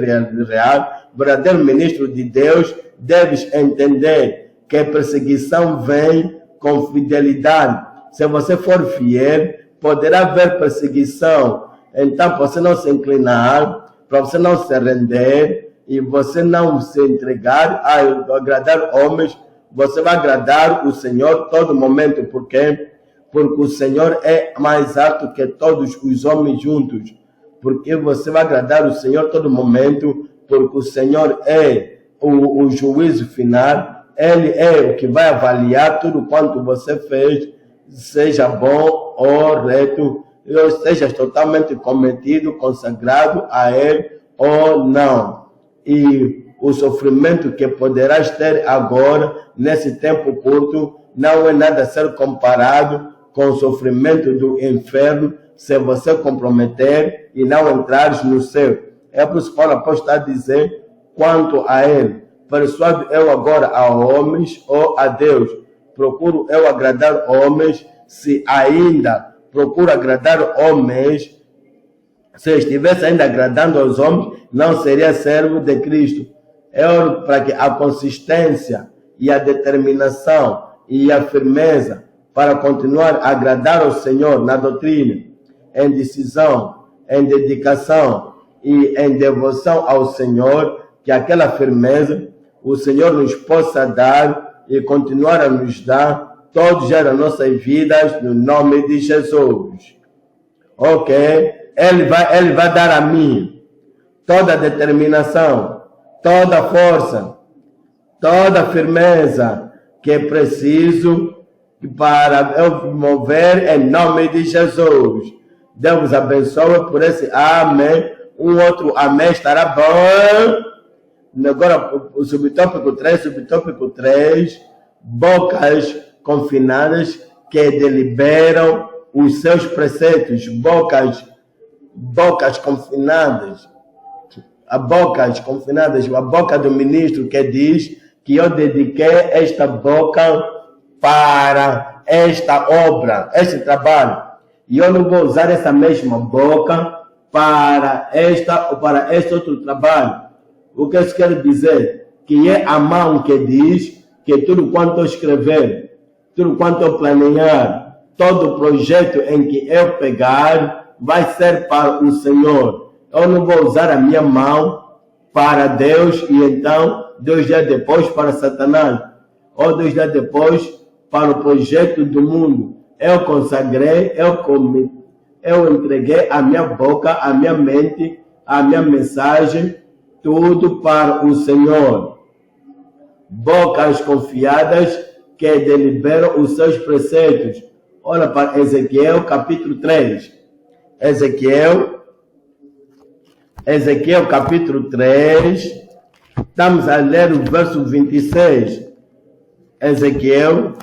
real, verdadeiro ministro de Deus, deves entender que a perseguição vem com fidelidade. Se você for fiel, poderá haver perseguição. Então, para você não se inclinar, para você não se render e você não se entregar a agradar homens, você vai agradar o Senhor todo momento. Por quê? Porque o Senhor é mais alto que todos os homens juntos. Porque você vai agradar o Senhor todo momento, porque o Senhor é o juízo final. Ele é o que vai avaliar tudo quanto você fez, seja bom ou reto, ou seja totalmente cometido, consagrado a Ele ou não. E o sofrimento que poderás ter agora, nesse tempo curto, não é nada a ser comparado com o sofrimento do inferno, se você comprometer e não entrares no céu. É por isso que o apóstolo está a dizer, quanto a Ele, persuado eu agora a homens ou a Deus? Procuro eu agradar homens? Se ainda procuro agradar homens, se estivesse ainda agradando aos homens, não seria servo de Cristo. É para que a consistência e a determinação e a firmeza para continuar a agradar ao Senhor na doutrina, em decisão, em dedicação, e em devoção ao Senhor, que aquela firmeza o Senhor nos possa dar e continuar a nos dar todos já nas nossas vidas, no nome de Jesus. Ok? Ele vai dar a mim toda a determinação, toda a força, toda a firmeza que preciso para eu mover em nome de Jesus. Deus vos abençoe por esse amém. Um outro amém estará bom. Agora o subtópico 3, bocas confinadas que deliberam os seus preceitos, bocas confinadas, a boca do ministro que diz que eu dediquei esta boca para esta obra, este trabalho, e eu não vou usar essa mesma boca para este outro trabalho. O que isso quer dizer? Que é a mão que diz que tudo quanto eu escrever, tudo quanto eu planear, todo projeto em que eu pegar, vai ser para o Senhor. Eu não vou usar a minha mão para Deus e então 2 dias depois para Satanás, ou 2 dias depois para o projeto do mundo. Eu consagrei, eu entreguei a minha boca, a minha mente, a minha mensagem, tudo para o Senhor. Bocas confiadas que deliberam os seus preceitos. Olha para Ezequiel capítulo 3. Ezequiel capítulo 3. Estamos a ler o verso 26. Ezequiel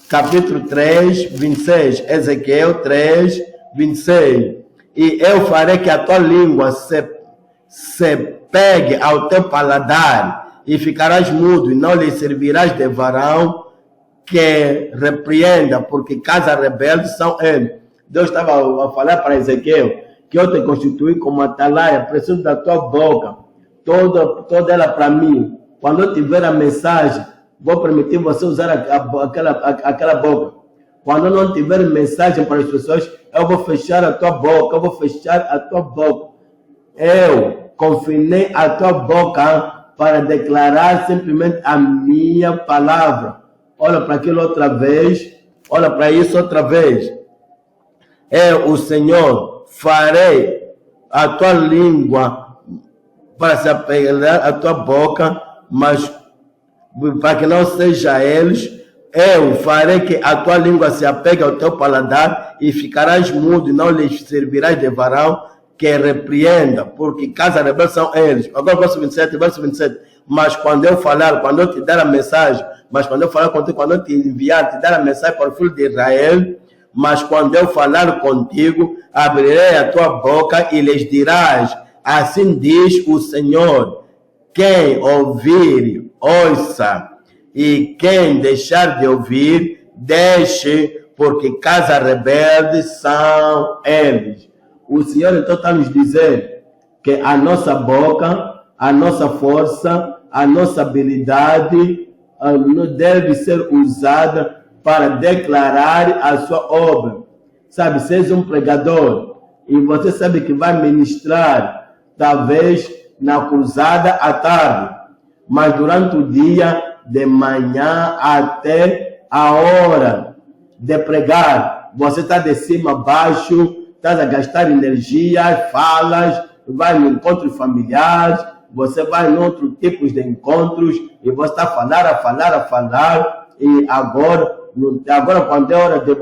capítulo 3, 26. Ezequiel 3, 26. E eu farei que a tua língua se pegue ao teu paladar e ficarás mudo e não lhe servirás de varão que repreenda, porque casa rebelde são eles. Deus estava a falar para Ezequiel que eu te constituí como atalaia, preciso da tua boca, toda ela para mim. Quando eu tiver a mensagem, vou permitir você usar aquela boca. Quando não tiver mensagem para as pessoas, eu vou fechar a tua boca, Eu confinei a tua boca para declarar simplesmente a minha palavra. Olha para aquilo outra vez, olha para isso outra vez. Eu, o Senhor, farei a tua língua para se apegar à tua boca, mas para que não seja eles, eu farei que a tua língua se apegue ao teu paladar e ficarás mudo e não lhes servirás de varão que repreenda, porque casa rebelde são eles. Agora verso 27. Mas quando eu falar, quando eu te dar a mensagem, mas quando eu falar contigo, quando eu te enviar, te dar a mensagem para o filho de Israel, mas quando eu falar contigo, abrirei a tua boca e lhes dirás, assim diz o Senhor, quem ouvir, ouça, e quem deixar de ouvir, deixe, porque casa rebelde são eles. O Senhor então está nos dizendo que a nossa boca, a nossa força, a nossa habilidade não deve ser usada para declarar a sua obra. Sabe, se és um pregador e você sabe que vai ministrar, talvez na cruzada à tarde, mas durante o dia, de manhã até a hora de pregar, você está de cima a baixo, está a gastar energia, falas, vai em encontros familiares, você vai em outros tipos de encontros e você está a falar e agora quando é hora de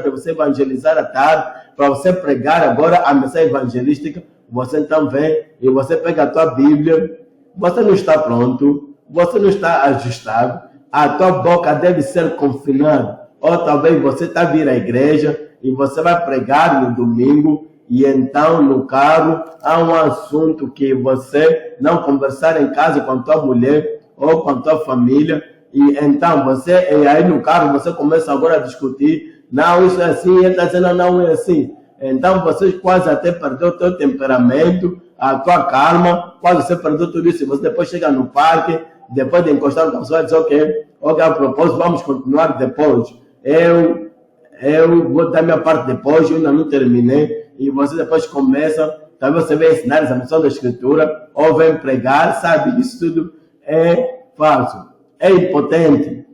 você evangelizar à tarde, para você pregar agora a mensagem evangelística, você então vem e você pega a tua Bíblia, você não está pronto, você não está ajustado, a tua boca deve ser confinada, ou talvez você está vindo à igreja e você vai pregar no domingo e então no carro há um assunto que você não conversar em casa com a tua mulher ou com a tua família e então você aí no carro você começa agora a discutir, não, isso é assim, ele está dizendo não é assim. Então você quase até perdeu o teu temperamento, a tua calma, quase você perdeu tudo isso. Você depois chega no parque, depois de encostar no carro, diz ok, a propósito, vamos continuar depois. Eu vou dar minha parte depois, eu ainda não terminei. E você depois começa talvez você venha ensinar essa missão da Escritura, ou vem pregar, sabe, isso tudo é falso, é impotente.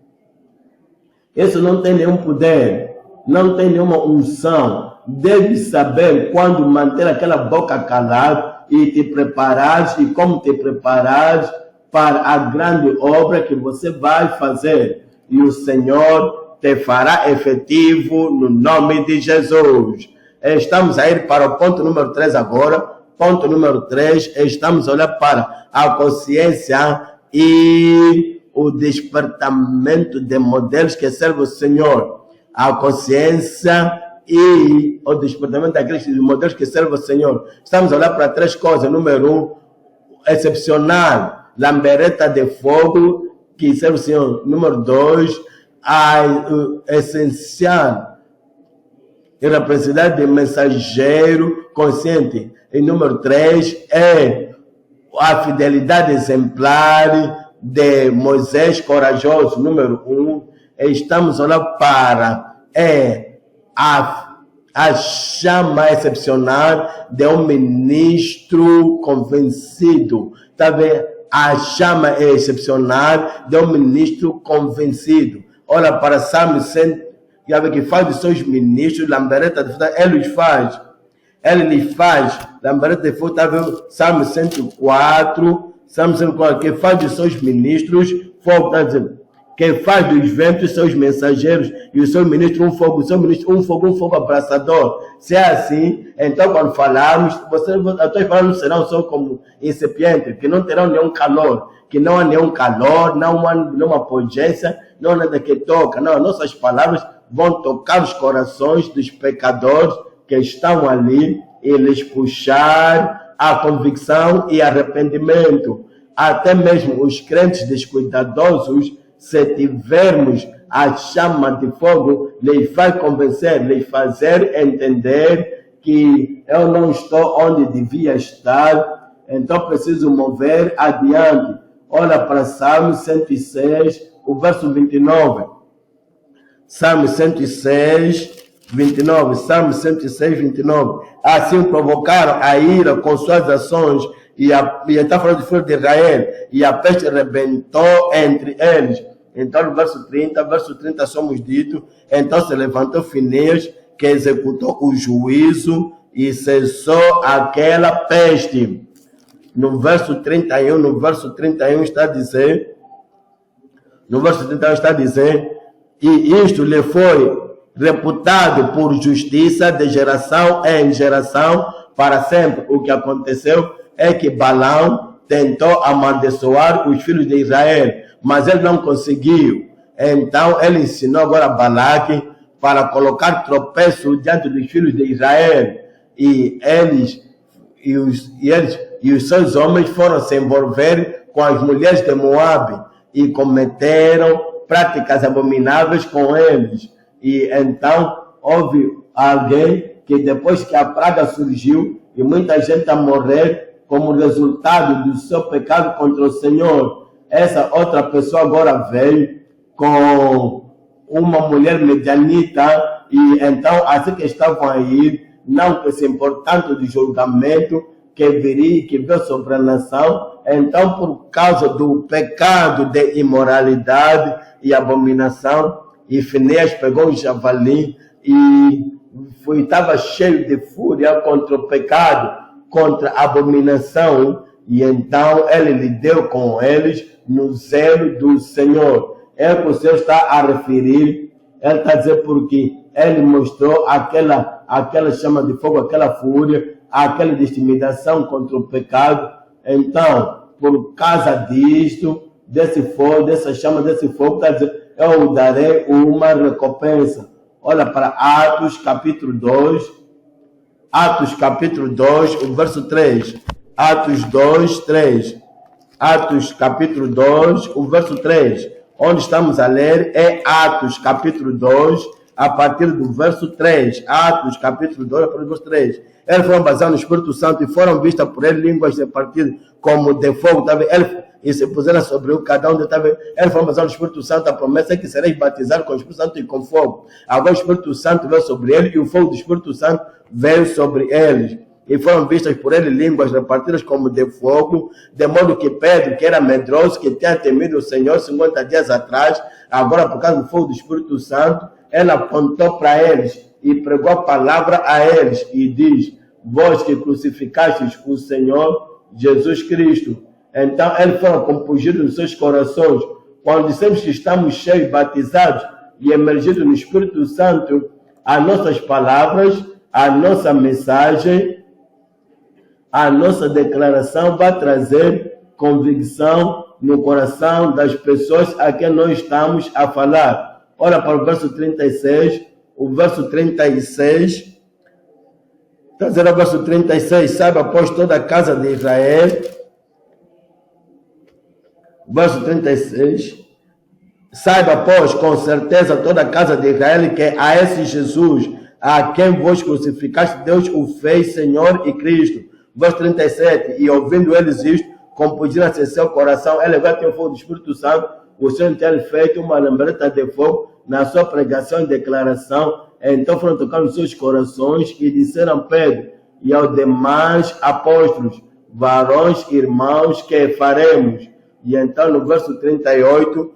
Isso não tem nenhum poder, não tem nenhuma unção. Deve saber quando manter aquela boca calada e te preparares e como te preparares para a grande obra que você vai fazer. E o Senhor te fará efetivo no nome de Jesus. Estamos a ir para o ponto número 3 agora. Ponto número 3, estamos a olhar para a consciência e o despertamento de modelos que servem o Senhor. A consciência e o despertamento daqueles modelos que servem o Senhor. Estamos a olhar para 3 coisas. Número 1, excepcional, lambereta de fogo que serve o Senhor. Número 2, a essencial, irrepreensibilidade de mensageiro consciente. E número 3 é a fidelidade exemplar de Moisés corajoso. Número 1, estamos a olhar para a chama excepcional de um ministro convencido. Tá vendo? A chama é excepcional de um ministro convencido. Olha para Salmo 100, que faz dos seus ministros lambereta de fogo. Ele lhes faz lambereta de fogo. Tá vendo? Salmo 104, Salmo 104, que faz dos seus ministros fogo. Tá dizendo? Que faz dos ventos seus mensageiros e os seus ministros um fogo, um fogo abraçador. Se é assim, então quando falarmos, eu estou falando, serão só como incipientes, que não terão nenhum calor, que não há nenhum calor, não há nenhuma pungência, não há nada que toca. Não, nossas palavras vão tocar os corações dos pecadores que estão ali e lhes puxar a convicção e arrependimento. Até mesmo os crentes descuidadosos, se tivermos a chama de fogo, lhes faz convencer, lhes fazer entender que eu não estou onde devia estar, então preciso mover adiante. Olha para Salmo 106, o verso 29. Salmo 106, 29. Salmo 106, 29. Assim provocaram a ira com suas ações, e está falando de filho de Israel, e a peste arrebentou entre eles. Então, no verso 30 somos dito, então se levantou Finéias, que executou o juízo e cessou aquela peste. No verso 31 está a dizer, e isto lhe foi reputado por justiça de geração em geração para sempre. O que aconteceu é que Balaão tentou amaldiçoar os filhos de Israel, mas ele não conseguiu. Então ele ensinou agora a Balaque para colocar tropeço diante dos filhos de Israel. E os seus homens foram se envolver com as mulheres de Moabe e cometeram práticas abomináveis com eles. E então houve alguém que, depois que a praga surgiu e muita gente a morrer como resultado do seu pecado contra o Senhor, essa outra pessoa agora veio com uma mulher medianita, e então assim que estavam a ir, não se importando do julgamento que veio sobre a nação, então por causa do pecado de imoralidade e abominação, e Finéias pegou um javali e estava cheio de fúria contra o pecado, contra a abominação, e então ele lidou com eles no zelo do Senhor. É o que o Senhor está a referir. Ele está a dizer porque ele mostrou aquela chama de fogo, aquela fúria, aquela intimidação contra o pecado. Então, por causa disto, desse fogo, dessa chama, desse fogo, está a dizer, eu darei uma recompensa. Olha para Atos capítulo 2, o verso 3. Atos 2, 3. Atos capítulo 2, o verso 3. Onde estamos a ler é Atos capítulo 2, a partir do verso 3. Atos capítulo 2, a partir do verso 3. Eles foram baseados no Espírito Santo e foram vistas por ele línguas repartidas como de fogo. Tá vendo? E se puseram sobre o cada um. Tá vendo? Eles foram baseados no Espírito Santo. A promessa é que sereis batizados com o Espírito Santo e com fogo. Agora o Espírito Santo veio sobre ele e o fogo do Espírito Santo veio sobre eles. e foram vistas por ele línguas repartidas como de fogo, de modo que Pedro, que era medroso, que tinha temido o Senhor 50 dias atrás, agora por causa do fogo do Espírito Santo, ele apontou para eles e pregou a palavra a eles e diz: vós que crucificastes o Senhor Jesus Cristo. Então eles foram compungidos nos seus corações. Quando dissemos que estamos cheios, batizados e emergidos no Espírito Santo, as nossas palavras, a nossa mensagem, a nossa declaração vai trazer convicção no coração das pessoas a quem nós estamos a falar. Olha para o verso 36, o verso 36, está dizendo o verso 36, saiba, após toda a casa de Israel, verso 36, saiba, pois, com certeza toda a casa de Israel que a esse Jesus, a quem vos crucificaste, Deus o fez Senhor e Cristo. Verso 37, e ouvindo eles isto, compungiram-se em seu coração, ele vai ter o fogo do Espírito Santo, o Senhor tinha feito uma lambreta de fogo na sua pregação e declaração, então foram tocar nos seus corações e disseram a Pedro e aos demais apóstolos: varões, irmãos, que faremos? E então no verso 38,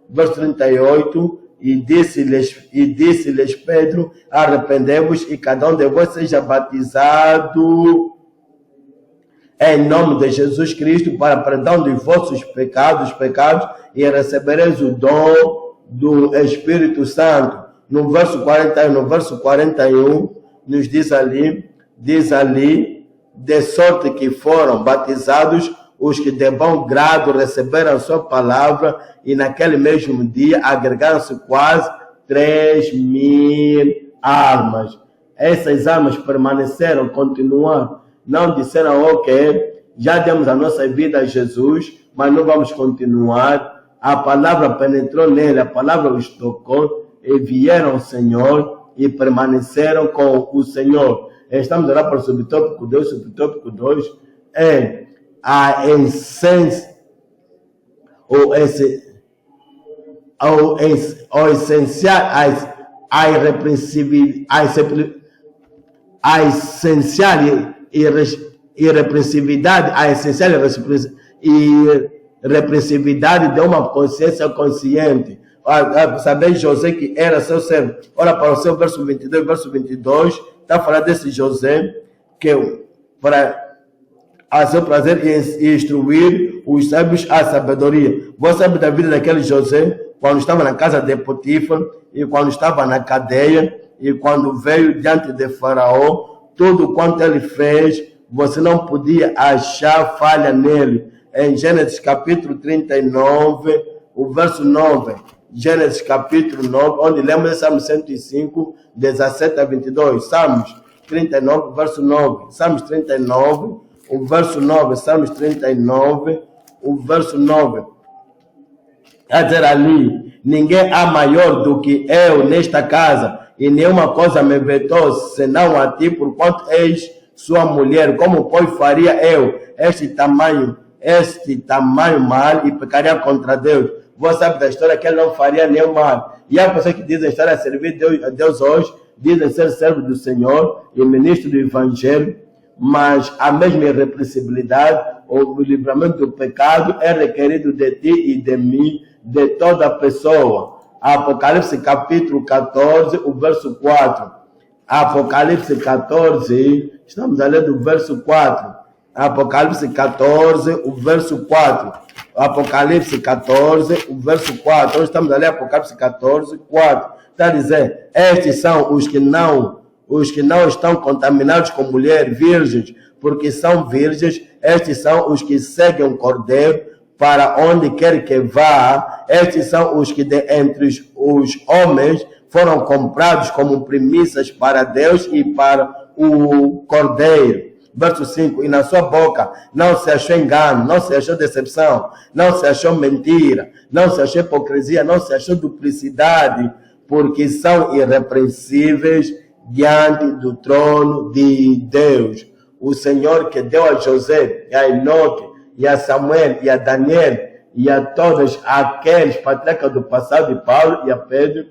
verso 38, e disse-lhes Pedro: arrependemos e cada um de vós seja batizado em nome de Jesus Cristo para perdão dos vossos pecados, e recebereis o dom do Espírito Santo. No verso 41, nos diz ali, de sorte que foram batizados os que de bom grado receberam a sua palavra, e naquele mesmo dia agregaram-se quase 3.000 almas. Essas almas permaneceram, continuaram, não disseram: ok, já demos a nossa vida a Jesus, mas não vamos continuar. A palavra penetrou nele, a palavra os tocou, e vieram ao Senhor e permaneceram com o Senhor. Estamos a orar para o subtópico 2. O subtópico 2 é a essência, a essencial irrepreensibilidade de uma consciência consciente. Saber José que era seu servo. Olha para o seu verso 22, verso 22, está a falar desse José que para a seu prazer e instruir os sábios à sabedoria. Você sabe da vida daquele José, quando estava na casa de Potifar, e quando estava na cadeia, e quando veio diante de Faraó, tudo quanto ele fez, você não podia achar falha nele. Em Gênesis capítulo 39, o verso 9, Gênesis capítulo 9, onde lemos Salmos 105, 17 a 22, Salmos 39, verso 9, Salmos 39, o verso 9, Salmos 39, o verso 9. A dizer ali: ninguém há maior do que eu nesta casa, e nenhuma coisa me vetou, senão a ti, porquanto és sua mulher. Como, pois, faria eu este tamanho mal e pecaria contra Deus? Você sabe da história que ele não faria nenhum mal. E há pessoas que dizem estar a servir a Deus hoje, dizem ser servo do Senhor e ministro do Evangelho, mas a mesma irrepreensibilidade ou o livramento do pecado é requerido de ti e de mim, de toda pessoa. Apocalipse capítulo 14, o verso 4. Apocalipse 14, estamos a ler do verso 4. Apocalipse 14, o verso 4. Apocalipse 14, o verso 4. Hoje estamos a ler Apocalipse 14, 4. Está a dizer: estes são os que não estão contaminados com mulher, virgens, porque são virgens. Estes são os que seguem o Cordeiro para onde quer que vá. Estes são os que de entre os homens foram comprados como primícias para Deus e para o Cordeiro. Verso 5, e na sua boca não se achou engano, não se achou decepção, não se achou mentira, não se achou hipocrisia, não se achou duplicidade, porque são irrepreensíveis diante do trono de Deus. O Senhor que deu a José, e a Enoque, e a Samuel, e a Daniel, e a todos aqueles patriarcas do passado, de Paulo e a Pedro,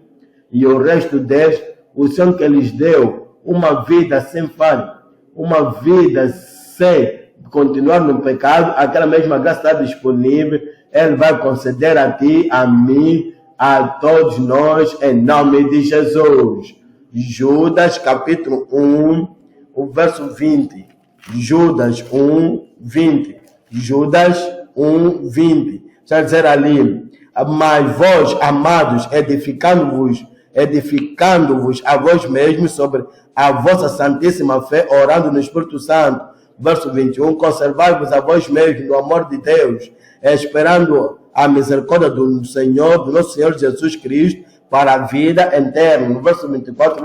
e o resto deles, o Senhor que lhes deu uma vida sem falha, uma vida sem continuar no pecado, aquela mesma graça está disponível. Ele vai conceder a ti, a mim, a todos nós, em nome de Jesus. Judas, capítulo 1, o verso 20. Judas 1, 20. Judas 1, 20. Está a dizer ali: mas vós, amados, edificando-vos a vós mesmos sobre a vossa santíssima fé, orando no Espírito Santo. Verso 21, conservai-vos a vós mesmos no amor de Deus, esperando a misericórdia do nosso Senhor Jesus Cristo, para a vida eterna. No verso 24,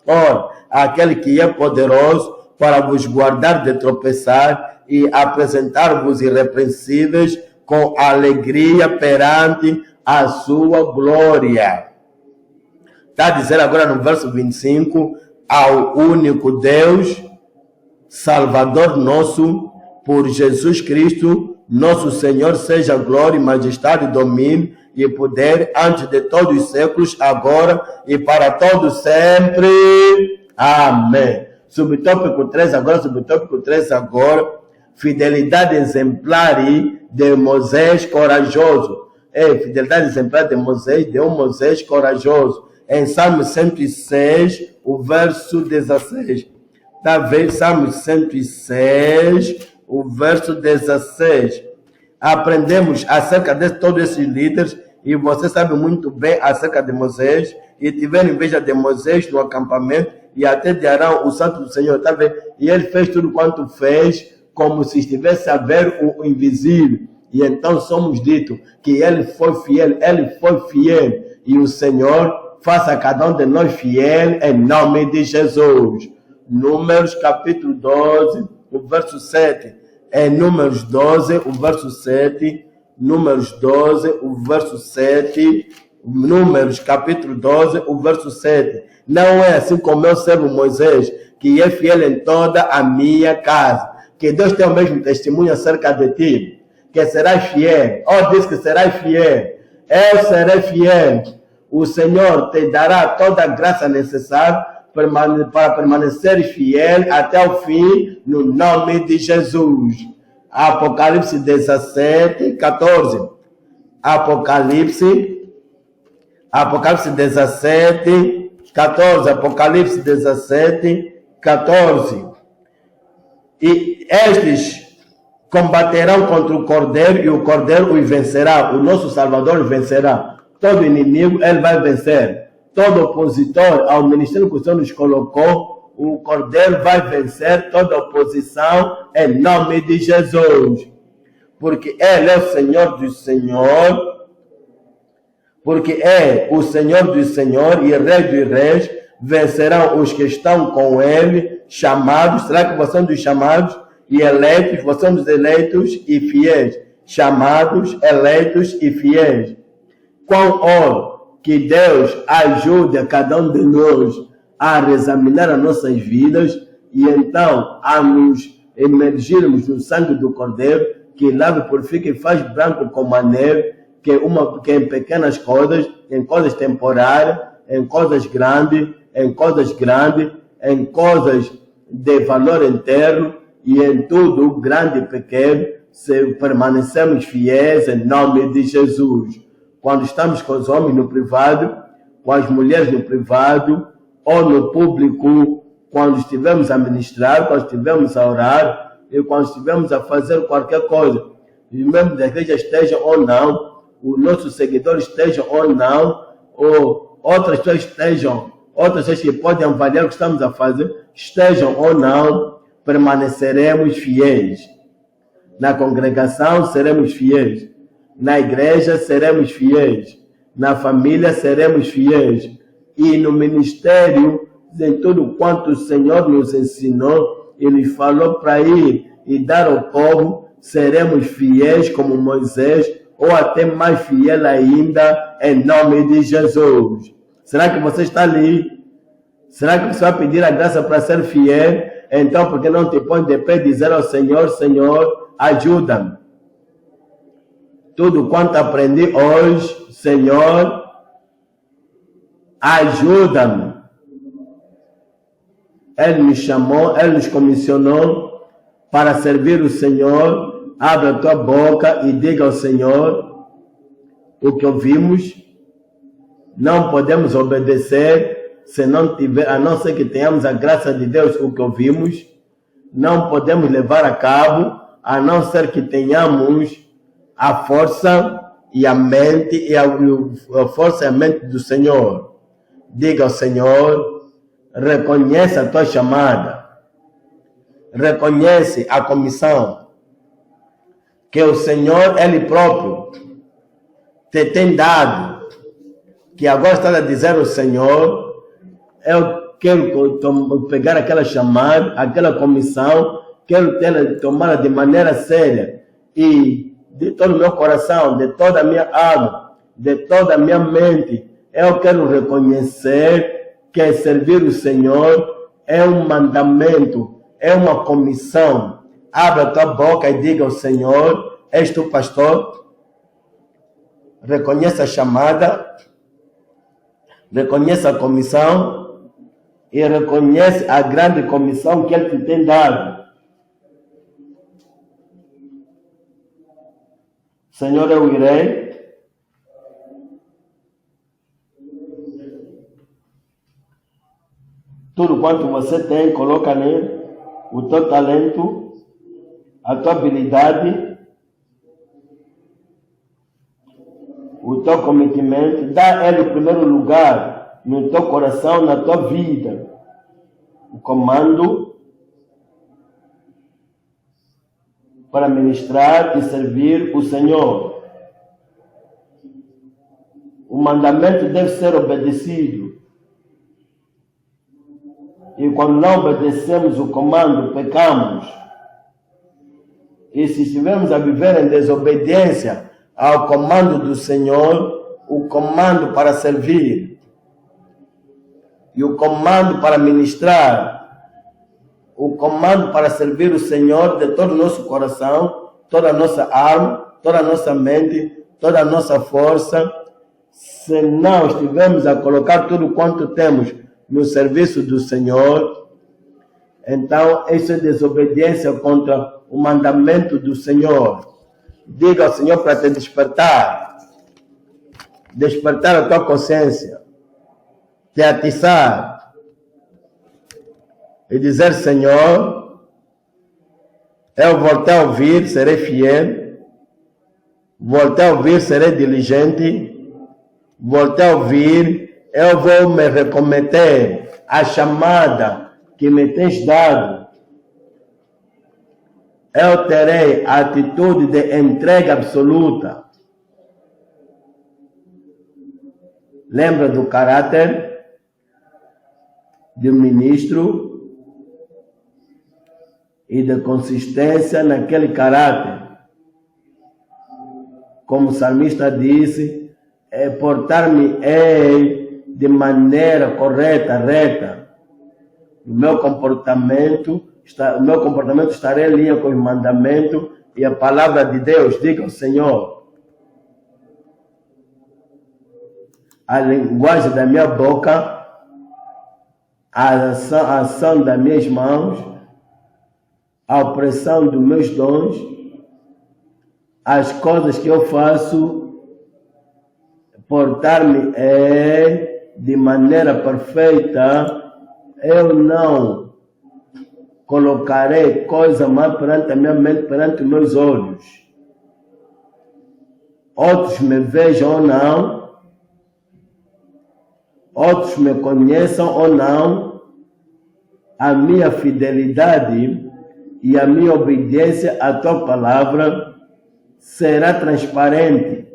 ora, aquele que é poderoso para vos guardar de tropeçar e apresentar-vos irrepreensíveis com alegria perante a sua glória. Está a dizer agora no verso 25, ao único Deus, Salvador nosso, por Jesus Cristo, nosso Senhor, seja glória, majestade, domínio e poder antes de todos os séculos, agora e para todos sempre. Amém. Subtópico 3 agora, fidelidade exemplar de Moisés corajoso. Fidelidade exemplar de um Moisés corajoso. Em Salmo 106, o verso 16. Talvez Salmo 106, o verso 16. Aprendemos acerca de todos esses líderes, e você sabe muito bem acerca de Moisés, e tiveram inveja de Moisés no acampamento, e até de Arão, o santo do Senhor, tá vendo? E ele fez tudo quanto fez, como se estivesse a ver o invisível. E então somos dito que ele foi fiel, e o Senhor faça a cada um de nós fiel, em nome de Jesus. Números capítulo 12, o verso 7. Em Números 12, o verso 7. Números 12, o verso 7. Números capítulo 12, o verso 7. Não é assim como meu servo Moisés, que é fiel em toda a minha casa. Que Deus tem o mesmo testemunho acerca de ti, que serás fiel. Diz que serás fiel. Eu serei fiel. O Senhor te dará toda a graça necessária para permanecer fiel até o fim, no nome de Jesus. Apocalipse 17, 14. Apocalipse 17, 14. Apocalipse 17, 14. E estes combaterão contra o Cordeiro, e o Cordeiro os vencerá. O nosso Salvador vencerá. Todo inimigo, ele vai vencer. Todo opositor ao ministério que o Senhor nos colocou, o Cordeiro vai vencer toda oposição em nome de Jesus. Porque Ele é o Senhor do Senhor, porque é o Senhor do Senhor e Rei dos Reis, vencerão os que estão com Ele, chamados. Será que vocês são dos chamados e eleitos? Vocês são dos eleitos e fiéis. Chamados, eleitos e fiéis. Quão oro que Deus ajude a cada um de nós a reexaminar as nossas vidas e então a nos emergirmos no sangue do Cordeiro, que lava, purifica e faz branco como a neve, que em pequenas coisas, em coisas temporárias, em coisas grandes, em coisas de valor eterno e em tudo, grande e pequeno, se permanecemos fiéis em nome de Jesus. Quando estamos com os homens no privado, com as mulheres no privado, ou no público, quando estivermos a ministrar, quando estivermos a orar, e quando estivermos a fazer qualquer coisa, e mesmo da igreja esteja ou não, os nossos seguidores estejam ou não, ou outras pessoas que podem avaliar o que estamos a fazer, estejam ou não, permaneceremos fiéis. Na congregação seremos fiéis. Na igreja seremos fiéis. Na família seremos fiéis. E no ministério, em tudo quanto o Senhor nos ensinou, Ele falou para ir e dar ao povo, seremos fiéis como Moisés, ou até mais fiel ainda, em nome de Jesus. Será que você está ali? Será que você vai pedir a graça para ser fiel? Então, por que não te põe de pé e dizer ao Senhor, Senhor, ajuda-me. Tudo quanto aprendi hoje, Senhor, ajuda-me Ele nos chamou, Ele nos comissionou para servir o Senhor. Abra a tua boca e diga ao Senhor o que ouvimos. Não podemos obedecer se não tiver, a não ser que tenhamos a graça de Deus, o que ouvimos. Não podemos levar a cabo, a não ser que tenhamos a força e a mente, e a força e a mente do Senhor. Diga ao Senhor, reconhece a tua chamada, reconhece a comissão que o Senhor, Ele próprio, te tem dado, que agora está a dizer ao Senhor, eu quero pegar aquela chamada, aquela comissão, quero tomá-la de maneira séria e de todo o meu coração, de toda a minha alma, de toda a minha mente, eu quero reconhecer que servir o Senhor é um mandamento, é uma comissão. Abra a tua boca e diga ao Senhor, és tu pastor? Reconheça a chamada, reconheça a comissão e reconhece a grande comissão que Ele te tem dado. Senhor, eu irei tudo quanto você tem, coloca nele o teu talento, a tua habilidade, o teu cometimento, dá a Ele o primeiro lugar no teu coração, na tua vida. O comando para ministrar e servir o Senhor. O mandamento deve ser obedecido. E quando não obedecemos o comando, pecamos. E se estivermos a viver em desobediência ao comando do Senhor, o comando para servir e o comando para ministrar, o comando para servir o Senhor de todo o nosso coração, toda a nossa alma, toda a nossa mente, toda a nossa força, se não estivermos a colocar tudo quanto temos no serviço do Senhor, então isso é desobediência contra o mandamento do Senhor. Diga ao Senhor para te despertar a tua consciência, te atiçar e dizer: Senhor, eu voltei a ouvir, serei fiel, voltei a ouvir, serei diligente, voltei a ouvir, eu vou me recometer à chamada que me tens dado. Eu terei a atitude de entrega absoluta. Lembra do caráter de um ministro e da consistência naquele caráter. Como o salmista disse, portar-me-ei de maneira correta, reta. O meu comportamento estará em linha com os mandamentos e a palavra de Deus. Diga ao Senhor, a linguagem da minha boca, a ação das minhas mãos, a opressão dos meus dons, as coisas que eu faço, portar-me de maneira perfeita. Eu não colocarei coisa má perante a minha mente, perante os meus olhos. Outros me vejam ou não, outros me conheçam ou não, a minha fidelidade e a minha obediência à tua palavra será transparente,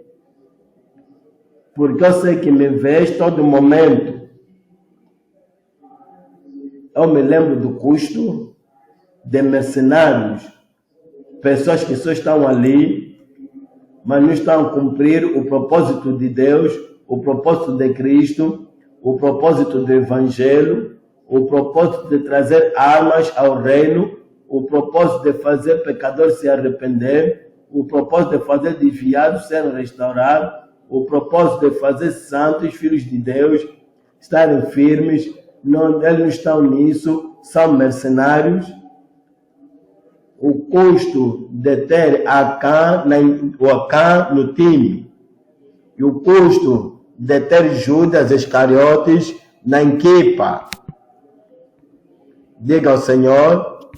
porque eu sei que me vês todo momento. Eu me lembro do custo de mercenários, pessoas que só estão ali, mas não estão a cumprir o propósito de Deus, o propósito de Cristo, o propósito do Evangelho, o propósito de trazer almas ao reino, o propósito de fazer pecadores se arrepender, o propósito de fazer desviados serem restaurados, o propósito de fazer santos, filhos de Deus, estarem firmes. Não, eles não estão nisso, são mercenários. O custo de ter Acã no time e o custo de ter Judas Iscariotes na equipa. Diga ao Senhor: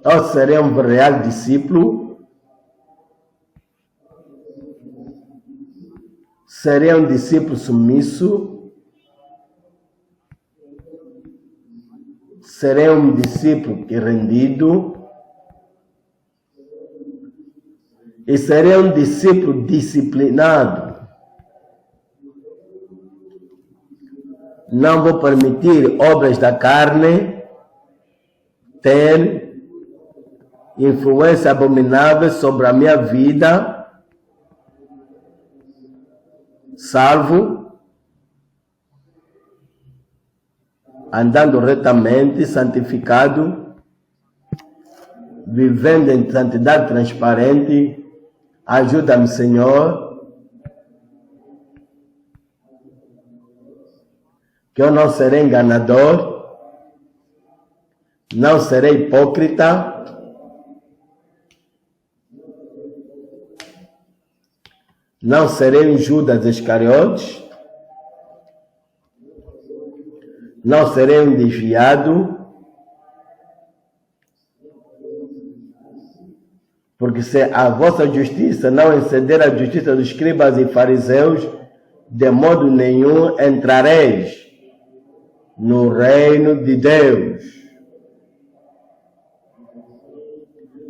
eu serei um real discípulo, serei um discípulo submisso, serei um discípulo rendido e serei um discípulo disciplinado. Não vou permitir obras da carne ter influência abominável sobre a minha vida, salvo andando retamente, santificado, vivendo em santidade transparente. Ajuda-me, Senhor, que eu não serei enganador, não serei hipócrita, não serei um Judas Iscariotes, não serei um desviado, porque se a vossa justiça não exceder a justiça dos escribas e fariseus, de modo nenhum entrareis no reino de Deus.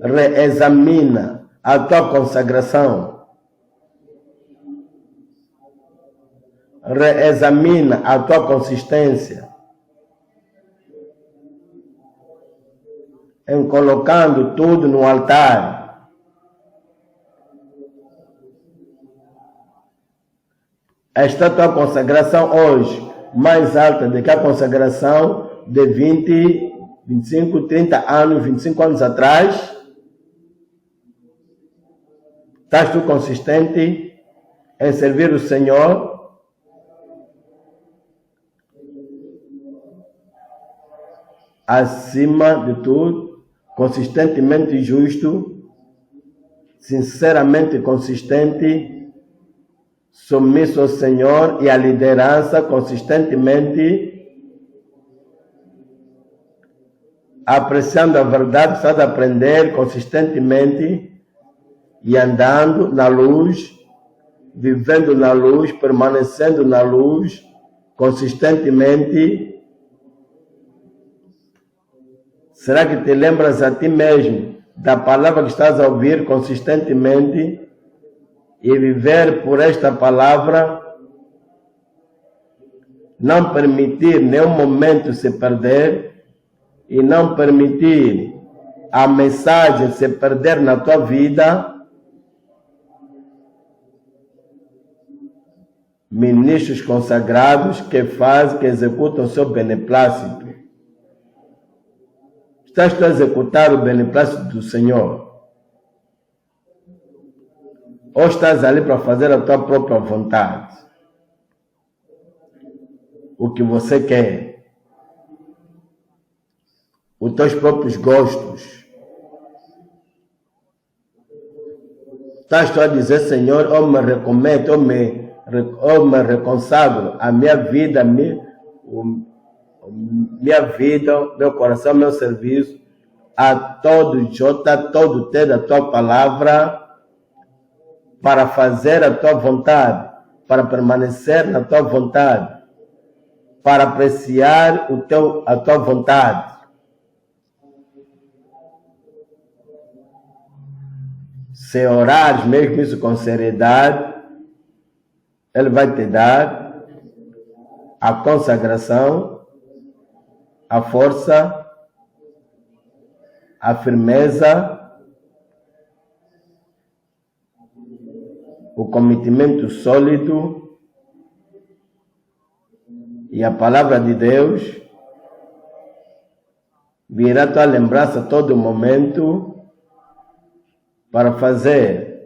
Reexamina a tua consagração. Reexamina a tua consistência em colocando tudo no altar. Esta tua consagração hoje mais alta do que a consagração de 20, 25, 30 anos, 25 anos atrás. Estás tu consistente em servir o Senhor? Acima de tudo, consistentemente justo, sinceramente consistente, submisso ao Senhor e à liderança, consistentemente, apreciando a verdade, estás a aprender consistentemente e andando na luz, vivendo na luz, permanecendo na luz, consistentemente. Será que te lembras a ti mesmo da palavra que estás a ouvir consistentemente e viver por esta palavra? Não permitir nenhum momento se perder e não permitir a mensagem se perder na tua vida. Ministros consagrados que fazem, que executam o seu beneplácito. Estás tu a executar o beneplácito do Senhor? Ou estás ali para fazer a tua própria vontade? O que você quer? Os teus próprios gostos? Estás tu a dizer: Senhor, eu me recometo, eu me reconsagro a minha vida, minha vida, meu coração, meu serviço, a todo J, todo T da tua palavra, para fazer a tua vontade, para permanecer na tua vontade, para apreciar a tua vontade. Se orares mesmo isso com seriedade, Ele vai te dar a consagração, a força, a firmeza, o cometimento sólido e a palavra de Deus virá a tua lembrança a todo momento para fazer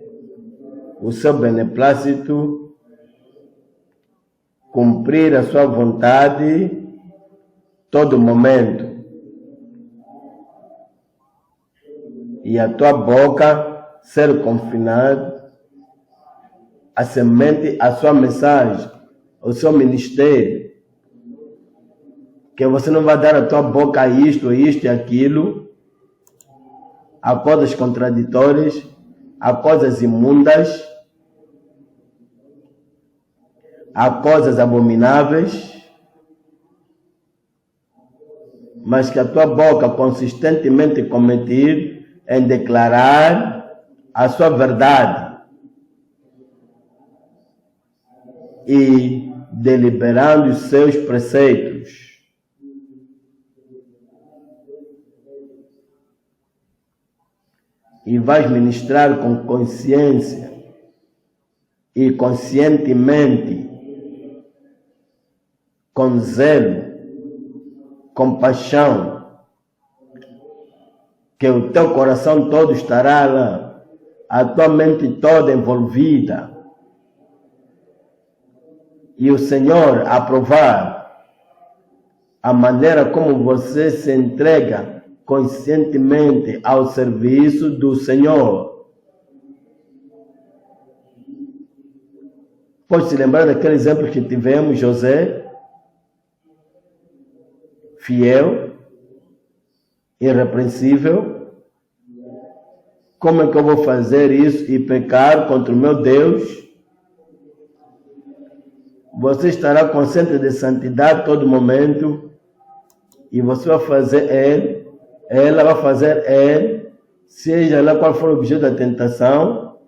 o seu beneplácito cumprir a sua vontade todo momento. E a tua boca ser confinada a semente, a sua mensagem, o seu ministério. Que você não vai dar a tua boca a isto e aquilo, a coisas contraditórias, a coisas imundas, a coisas abomináveis, mas que a tua boca consistentemente cometer em declarar a sua verdade e deliberando os seus preceitos. E vais ministrar com consciência e conscientemente, com zelo, com paixão, que o teu coração todo estará lá, a tua mente toda envolvida, e o Senhor aprovar a maneira como você se entrega conscientemente ao serviço do Senhor. Pode se lembrar daquele exemplo que tivemos, José, fiel, irrepreensível. Como é que eu vou fazer isso e pecar contra o meu Deus? Você estará consciente de santidade todo momento e você vai fazer ela vai fazer seja lá qual for o objeto da tentação,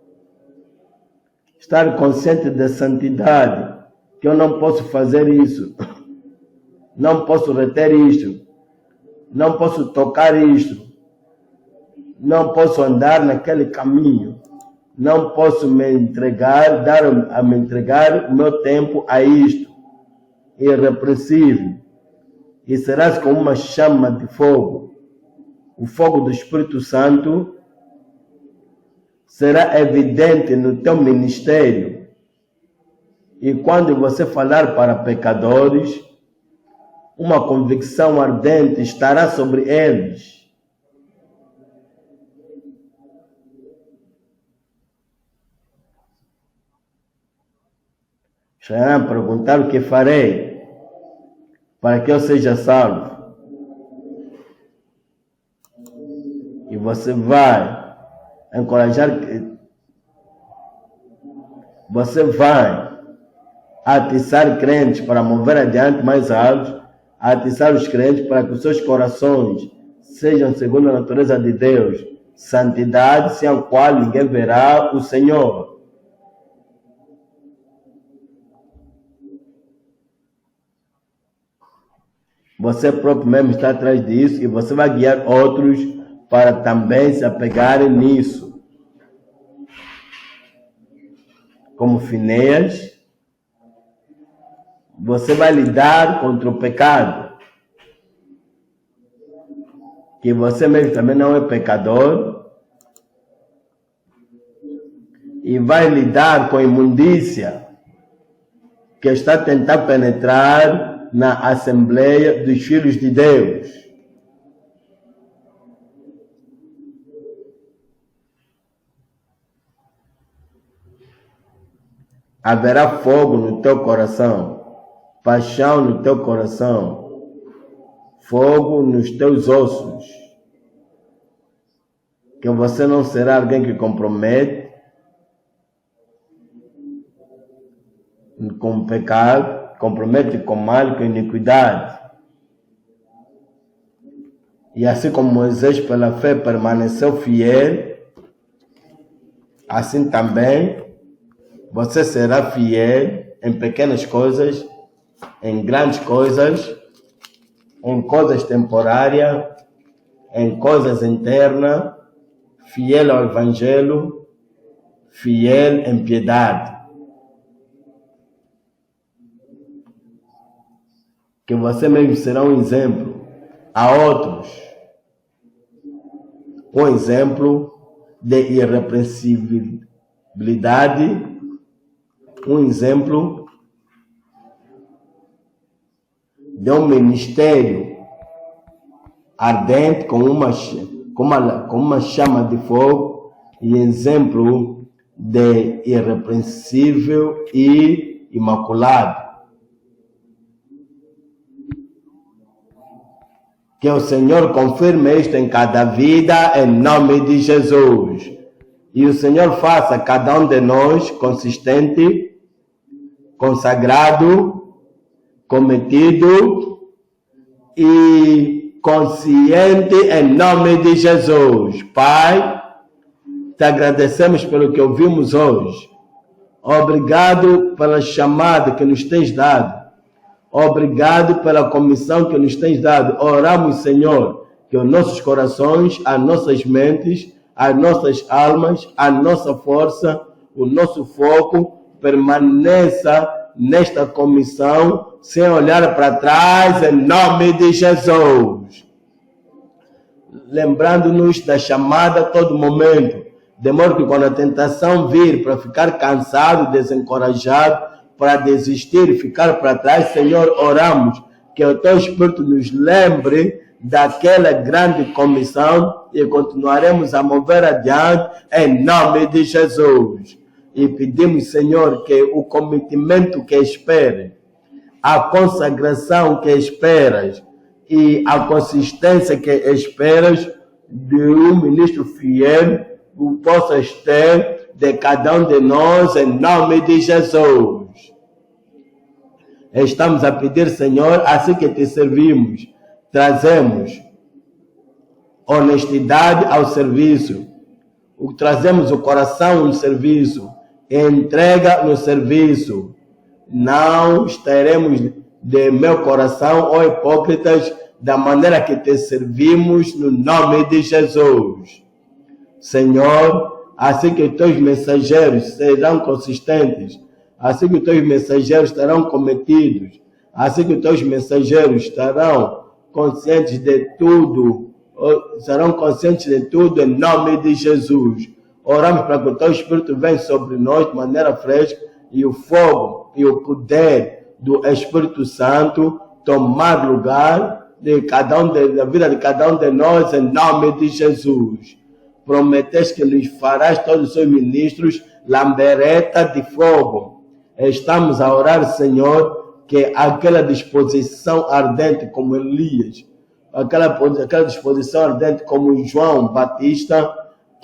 estar consciente de santidade, que eu não posso fazer isso, não posso reter isto, não posso tocar isto, não posso andar naquele caminho, não posso me entregar, me entregar o meu tempo a isto, irrepreensível, e serás como uma chama de fogo. O fogo do Espírito Santo será evidente no teu ministério. E quando você falar para pecadores, uma convicção ardente estará sobre eles. Estarão a perguntar o que farei para que eu seja salvo. E você vai encorajar, você vai atiçar crentes para mover adiante mais alto, atiçar os crentes para que os seus corações sejam segundo a natureza de Deus, santidade sem a qual ninguém verá o Senhor. Você próprio mesmo está atrás disso e você vai guiar outros para também se apegarem nisso. Como Finéias, você vai lidar contra o pecado. Que você mesmo também não é pecador. E vai lidar com a imundícia que está tentando penetrar na Assembleia dos Filhos de Deus. Haverá fogo no teu coração, paixão no teu coração, fogo nos teus ossos. Que você não será alguém que compromete com pecado, compromete com mal, com iniquidade. E assim como Moisés pela fé permaneceu fiel, assim também você será fiel em pequenas coisas, em grandes coisas, em coisas temporárias, em coisas internas, fiel ao Evangelho, fiel em piedade. Que você mesmo será um exemplo a outros, um exemplo de irrepreensibilidade, um exemplo de um ministério ardente com uma chama de fogo e exemplo de irrepreensível e imaculado. Que o Senhor confirme isto em cada vida, em nome de Jesus. E o Senhor faça cada um de nós consistente, consagrado, cometido e consciente em nome de Jesus. Pai, te agradecemos pelo que ouvimos hoje. Obrigado pela chamada que nos tens dado. Obrigado pela comissão que nos tens dado. Oramos, Senhor, que os nossos corações, as nossas mentes, as nossas almas, a nossa força, o nosso foco permaneça nesta comissão, sem olhar para trás, em nome de Jesus. Lembrando-nos da chamada a todo momento, de modo que quando a tentação vir para ficar cansado, desencorajado, para desistir e ficar para trás, Senhor, oramos que o Teu Espírito nos lembre daquela grande comissão e continuaremos a mover adiante em nome de Jesus. E pedimos, Senhor, que o cometimento que esperas, a consagração que esperas e a consistência que esperas de um ministro fiel, o possas ter de cada um de nós em nome de Jesus. Estamos a pedir, Senhor, assim que te servimos, trazemos honestidade ao serviço, trazemos o coração no serviço, entrega no serviço. Não estaremos de meu coração, ó hipócritas, da maneira que te servimos, no nome de Jesus. Senhor, assim que os teus mensageiros serão consistentes, assim que os teus mensageiros estarão cometidos, assim que os teus mensageiros estarão conscientes de tudo, serão conscientes de tudo em nome de Jesus. Oramos para que o teu Espírito venha sobre nós de maneira fresca e o fogo e o poder do Espírito Santo tomar lugar da vida de cada um de nós em nome de Jesus. Prometeste que nos farás todos os seus ministros lambereta de fogo. Estamos a orar, Senhor, que aquela disposição ardente como Elias, aquela disposição ardente como João Batista,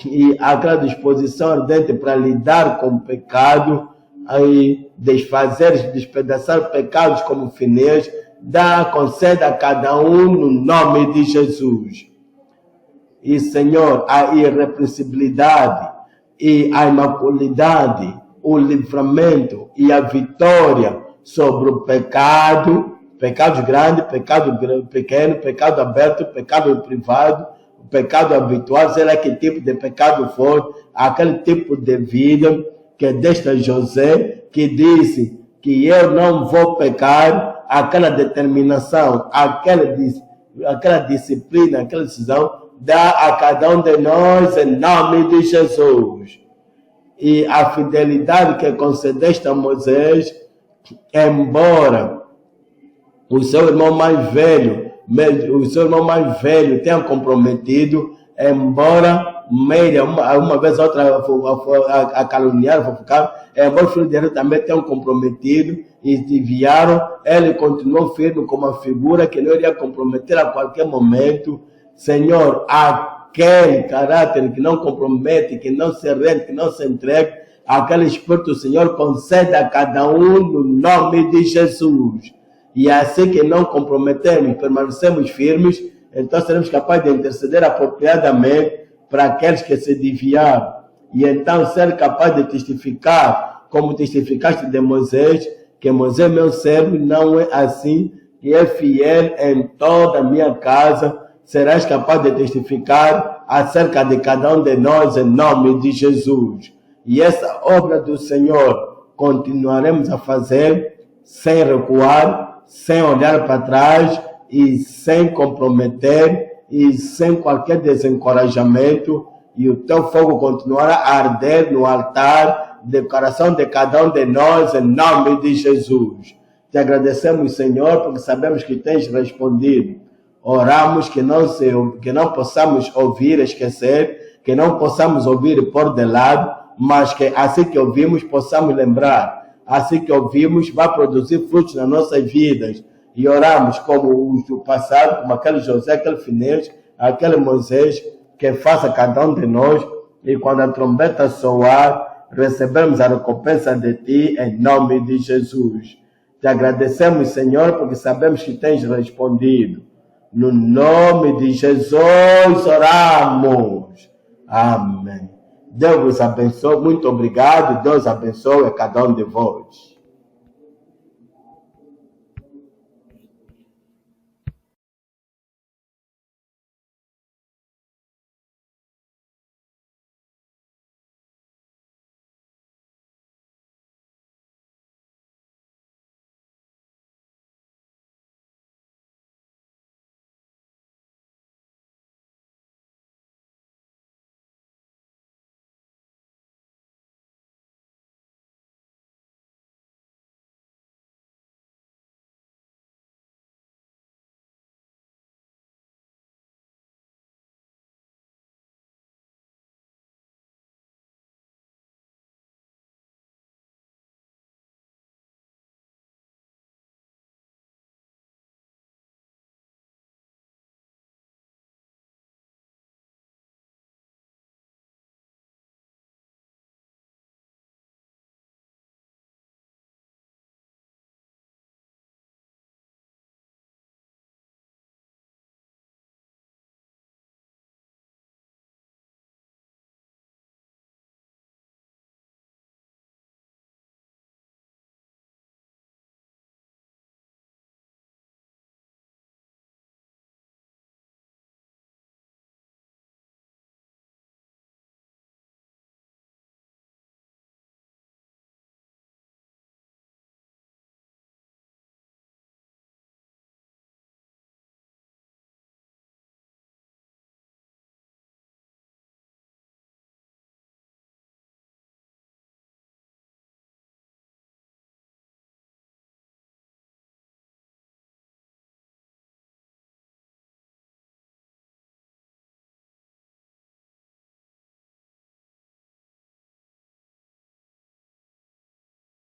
e aquela disposição ardente para lidar com o pecado, e despedaçar pecados como Finés, conceda a cada um no nome de Jesus. E, Senhor, a irrepreensibilidade e a imaculidade, o livramento e a vitória sobre o pecado, pecado grande, pecado pequeno, pecado aberto, pecado privado, pecado habitual, sei lá que tipo de pecado for, aquele tipo de vida que desta José, que disse que eu não vou pecar, aquela determinação, aquela disciplina, aquela decisão, dá a cada um de nós em nome de Jesus. E a fidelidade que concedeste a Moisés, embora o seu irmão mais velho tenha comprometido, embora Meira, uma vez ou outra a caluniar, a fofocar, embora o filho dele também tenha comprometido e desviaram, ele continuou firme como uma figura que não iria comprometer a qualquer momento. Senhor, aquele caráter que não compromete, que não se rende, que não se entrega, aquele Espírito, Senhor, concede a cada um no nome de Jesus. E assim que não comprometemos, permanecemos firmes, então seremos capazes de interceder apropriadamente para aqueles que se desviaram. E então ser capaz de testificar, como testificaste de Moisés, que Moisés, meu servo, não é assim, que é fiel em toda a minha casa. Serás capaz de testificar acerca de cada um de nós em nome de Jesus. E essa obra do Senhor continuaremos a fazer sem recuar, sem olhar para trás e sem comprometer e sem qualquer desencorajamento. E o teu fogo continuará a arder no altar do coração de cada um de nós em nome de Jesus. Te agradecemos, Senhor, porque sabemos que tens respondido. Oramos que não possamos ouvir, esquecer, que não possamos ouvir e pôr de lado, mas que assim que ouvimos possamos lembrar. Assim que ouvimos vai produzir frutos nas nossas vidas. E oramos como o passado, como aquele José, aquele Finés, aquele Moisés, que faça cada um de nós, e quando a trombeta soar, recebermos a recompensa de Ti, em nome de Jesus. Te agradecemos, Senhor, porque sabemos que tens respondido. No nome de Jesus oramos. Amém. Deus vos abençoe. Muito obrigado. Deus abençoe a cada um de vós.